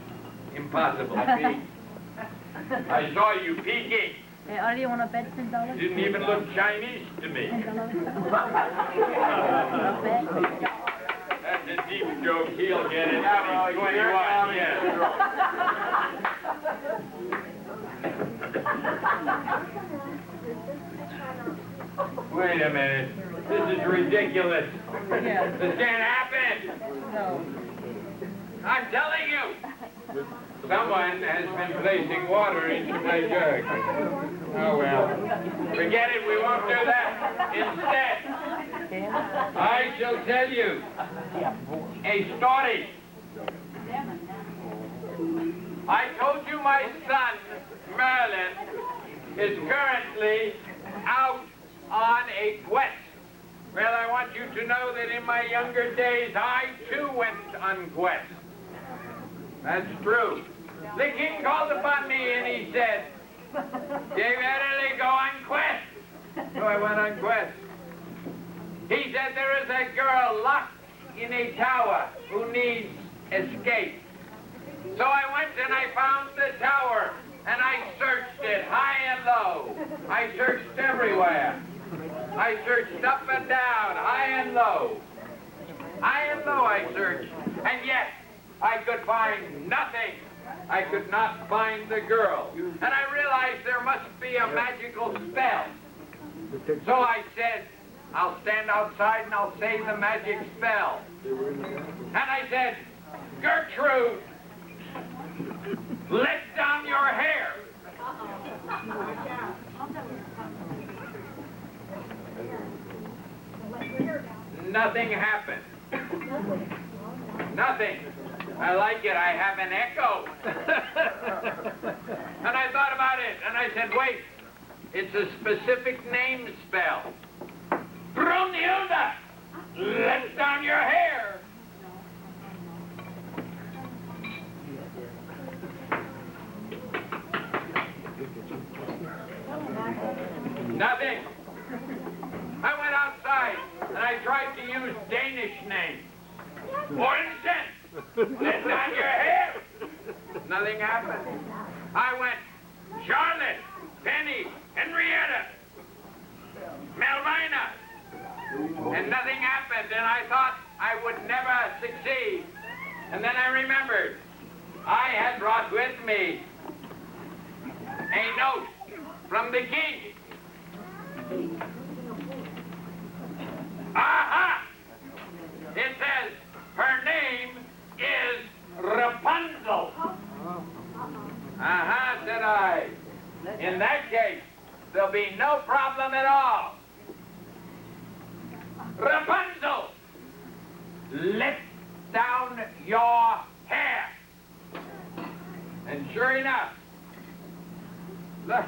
Impossible. I saw you peeking. Ahora yo want to bet $10. Didn't even look Chinese to me. That's a deep joke. He'll get it. Now he's 21. Yes. Wait a minute. This is ridiculous. Yeah. This can't happen. No. I'm telling you. Someone has been placing water into my jug. Oh, well. Forget it. We won't do that. Instead, I shall tell you a story. I told you my son, Merlin, is currently out on a quest. Well, I want you to know that in my younger days, I too went on quest. That's true. The king called upon me and he said, "You better go on quest." So I went on quest. He said there is a girl locked in a tower who needs escape. So I went and I found the tower and I searched it high and low. I searched everywhere. I searched up and down, high and low. High and low I searched, and yet I could find nothing. I could not find the girl. And I realized there must be a magical spell. So I said, I'll stand outside and I'll say the magic spell. And I said, "Gertrude, let down your hair." Nothing happened. Nothing. I like it. I have an echo. And I thought about it, and I said, wait, it's a specific name spell. Brunhilde, let down your hair. Nothing. I went outside, and I tried to use Danish names. For instance, let down your hair. Nothing happened. I went, Charlotte, Penny, Henrietta, Melvina, and nothing happened, and I thought I would never succeed. And then I remembered, I had brought with me a note from the king. Aha! It says, her name is Rapunzel. Aha, said I. In that case, there'll be no problem at all. Rapunzel, let down your hair. And sure enough, look.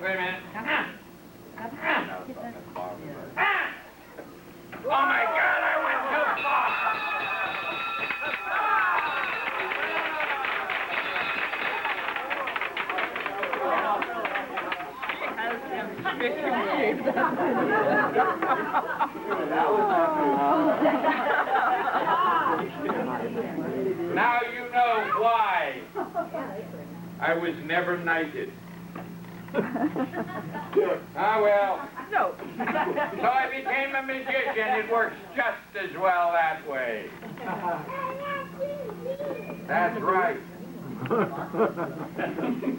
Wait a minute. Oh my God, I went too far. Now you know why I was never knighted. Ah, well. No. So I became a magician. It works just as well that way. That's right.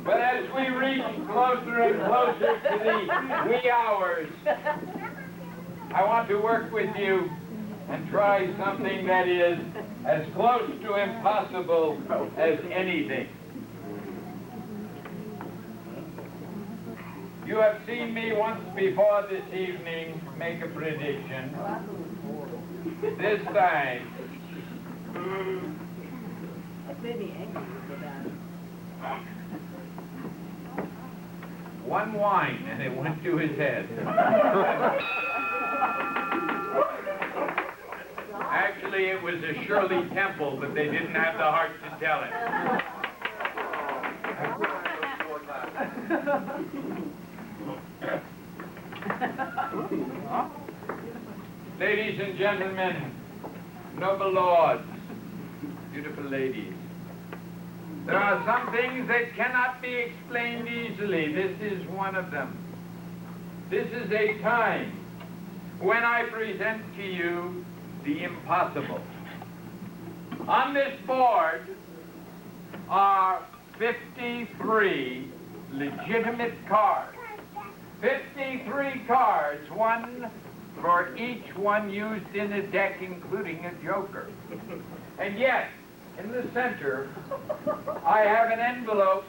But as we reach closer and closer to the wee hours, I want to work with you and try something that is as close to impossible as anything. You have seen me once before this evening make a prediction. This time, One whine and it went to his head. Actually, it was a Shirley Temple, but they didn't have the heart to tell it. Ladies and gentlemen, noble lords, beautiful ladies, there are some things that cannot be explained easily. This is one of them. This is a time when I present to you the impossible. On this board are 53 legitimate cards. 53 cards, one for each one used in a deck, including a joker. And yet, in the center, I have an envelope,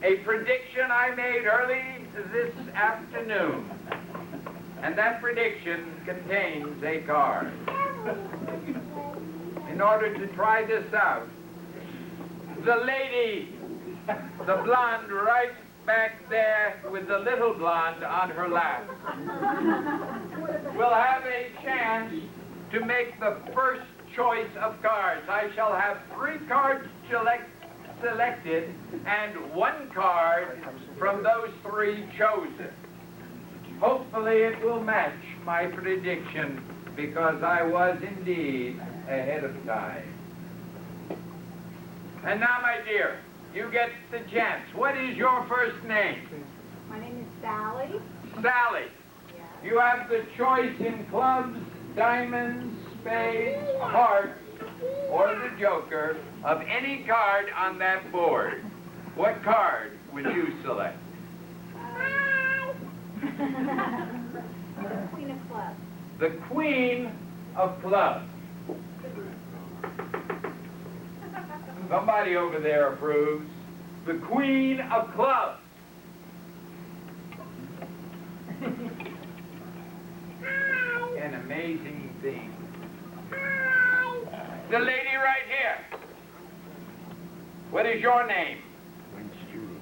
a prediction I made early this afternoon. And that prediction contains a card. In order to try this out, the lady, the blonde right back there with the little blonde on her lap, will have a chance to make the first choice of cards. I shall have 3 cards selected and 1 card from those 3 chosen. Hopefully it will match my prediction, because I was indeed ahead of time. And now, my dear, you get the chance. What is your first name? My name is Sally. Sally. You have the choice in clubs, diamonds, spades, hearts, or the joker of any card on that board. What card would you select? The Queen of Clubs. The Queen of Clubs. Somebody over there approves. The Queen of Clubs. An amazing thing. The lady right here. What is your name?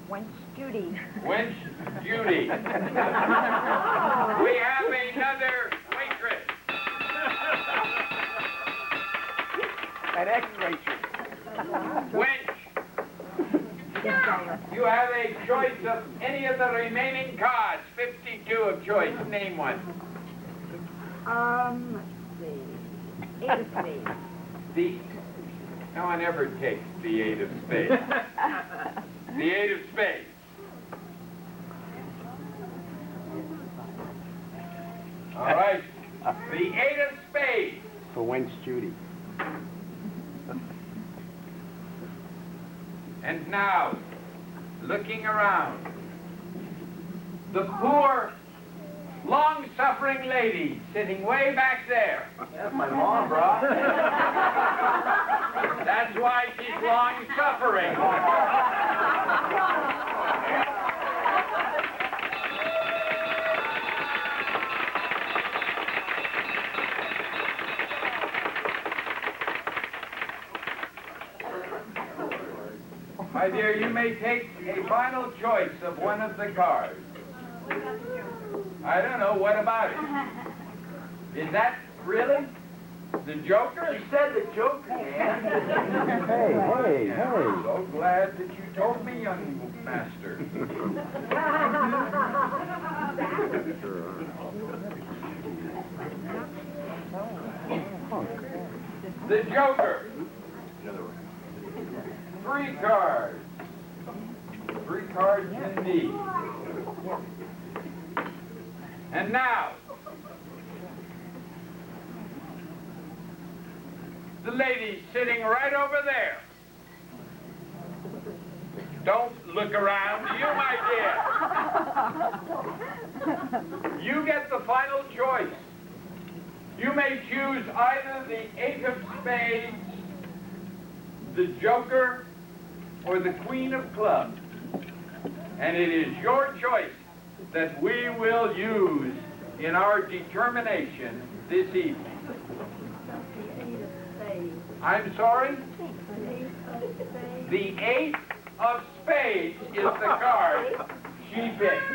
Wench Judy. Wench Judy. We have another waitress. An ex-waitress. Wench. You have a choice of any of the remaining cards. 52 of choice. Name one. Let's see. 8 of spades. No one ever takes the 8 of spades. The 8 of spades. All right. The 8 of spades. For Wench Judy. And now, looking around, the poor, long-suffering lady sitting way back there. That's my mom, bro. That's why she's long-suffering. My dear, you may take a final choice of one of the cards. I don't know, what about it? Is that really the joker? You said the joker, man. Hey. I'm so glad that you told me, young master. The joker. 3 cards. 3 cards indeed. And now, the lady sitting right over there. Don't look around, you, my dear. You get the final choice. You may choose either the 8 of spades, the joker, or the Queen of Clubs. And it is your choice that we will use in our determination this evening. I'm sorry? The 8 of spades is the card she picked.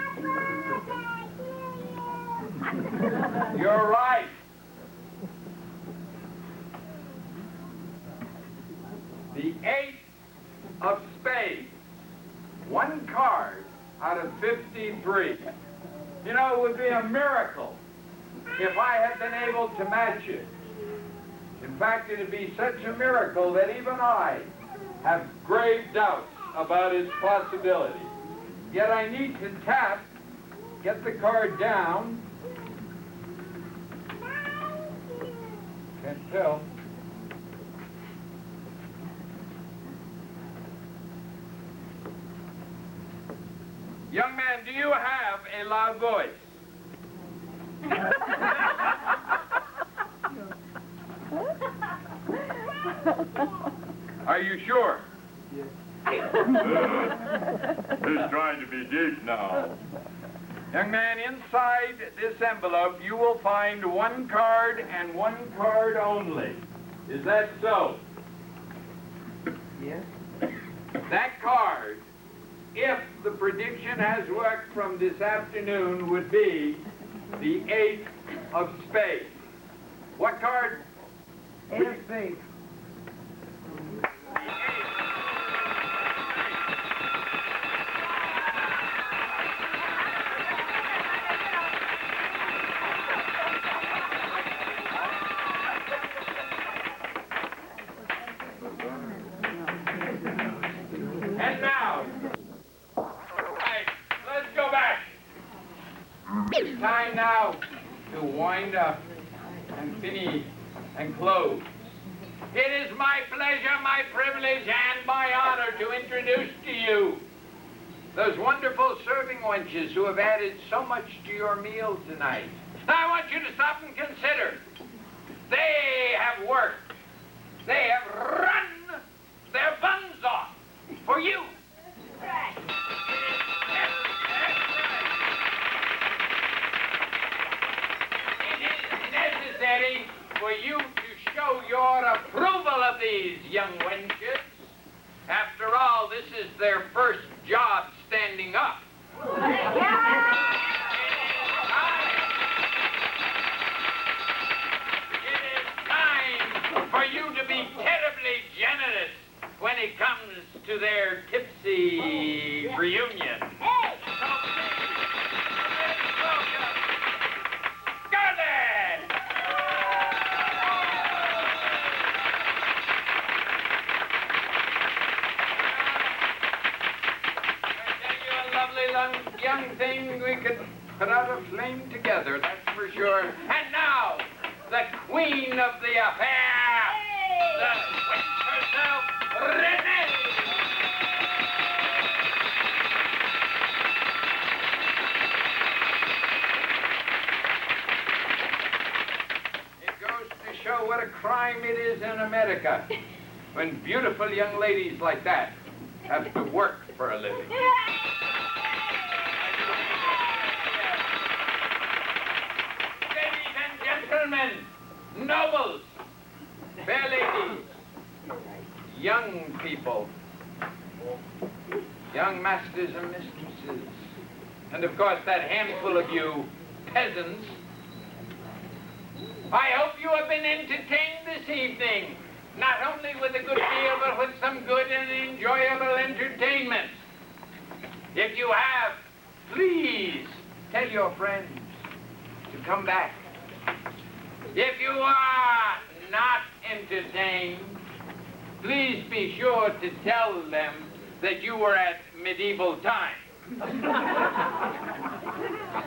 You're right. The ace of spades. One card out of 53. You know, it would be a miracle if I had been able to match it. In fact, it would be such a miracle that even I have grave doubts about its possibility. Yet I need to tap, get the card down. Can't tell. Young man, do you have a loud voice? Are you sure? Yes. He's trying to be deep now. Young man, inside this envelope, you will find one card and one card only. Is that so? Yes. That card, if the prediction has worked from this afternoon, would be the Ace of Spades. What card? Eight of spades. And now, right, let's go back. It's time now to wind up and finish and close. It is my pleasure, my privilege, and my honor to introduce to you those wonderful serving wenches who have added so much to your meal tonight. Now I want you to stop and consider. They have worked. They have run their buns off for you. It is necessary for you to show your approval of these young wenches. After all, this is their first job standing up. It is time for you to be terribly generous when it comes to their tipsy reunion. Garland! Young thing, we could put out a flame together, that's for sure. And now, the queen of the affair, the witch herself, Renee! It goes to show what a crime it is in America when beautiful young ladies like that have to work for a living. Gentlemen, nobles, fair ladies, young people, young masters and mistresses, and of course that handful of you peasants, I hope you have been entertained this evening, not only with a good meal, but with some good and enjoyable entertainment. If you have, please tell your friends to come back. If you are not entertained, please be sure to tell them that you were at medieval times.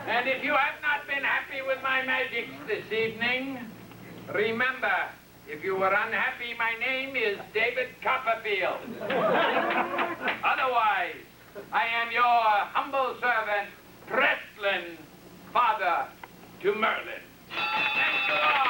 And if you have not been happy with my magics this evening, remember, if you were unhappy, my name is David Copperfield. Otherwise, I am your humble servant, Prestlin, father to Merlin. Thank you all.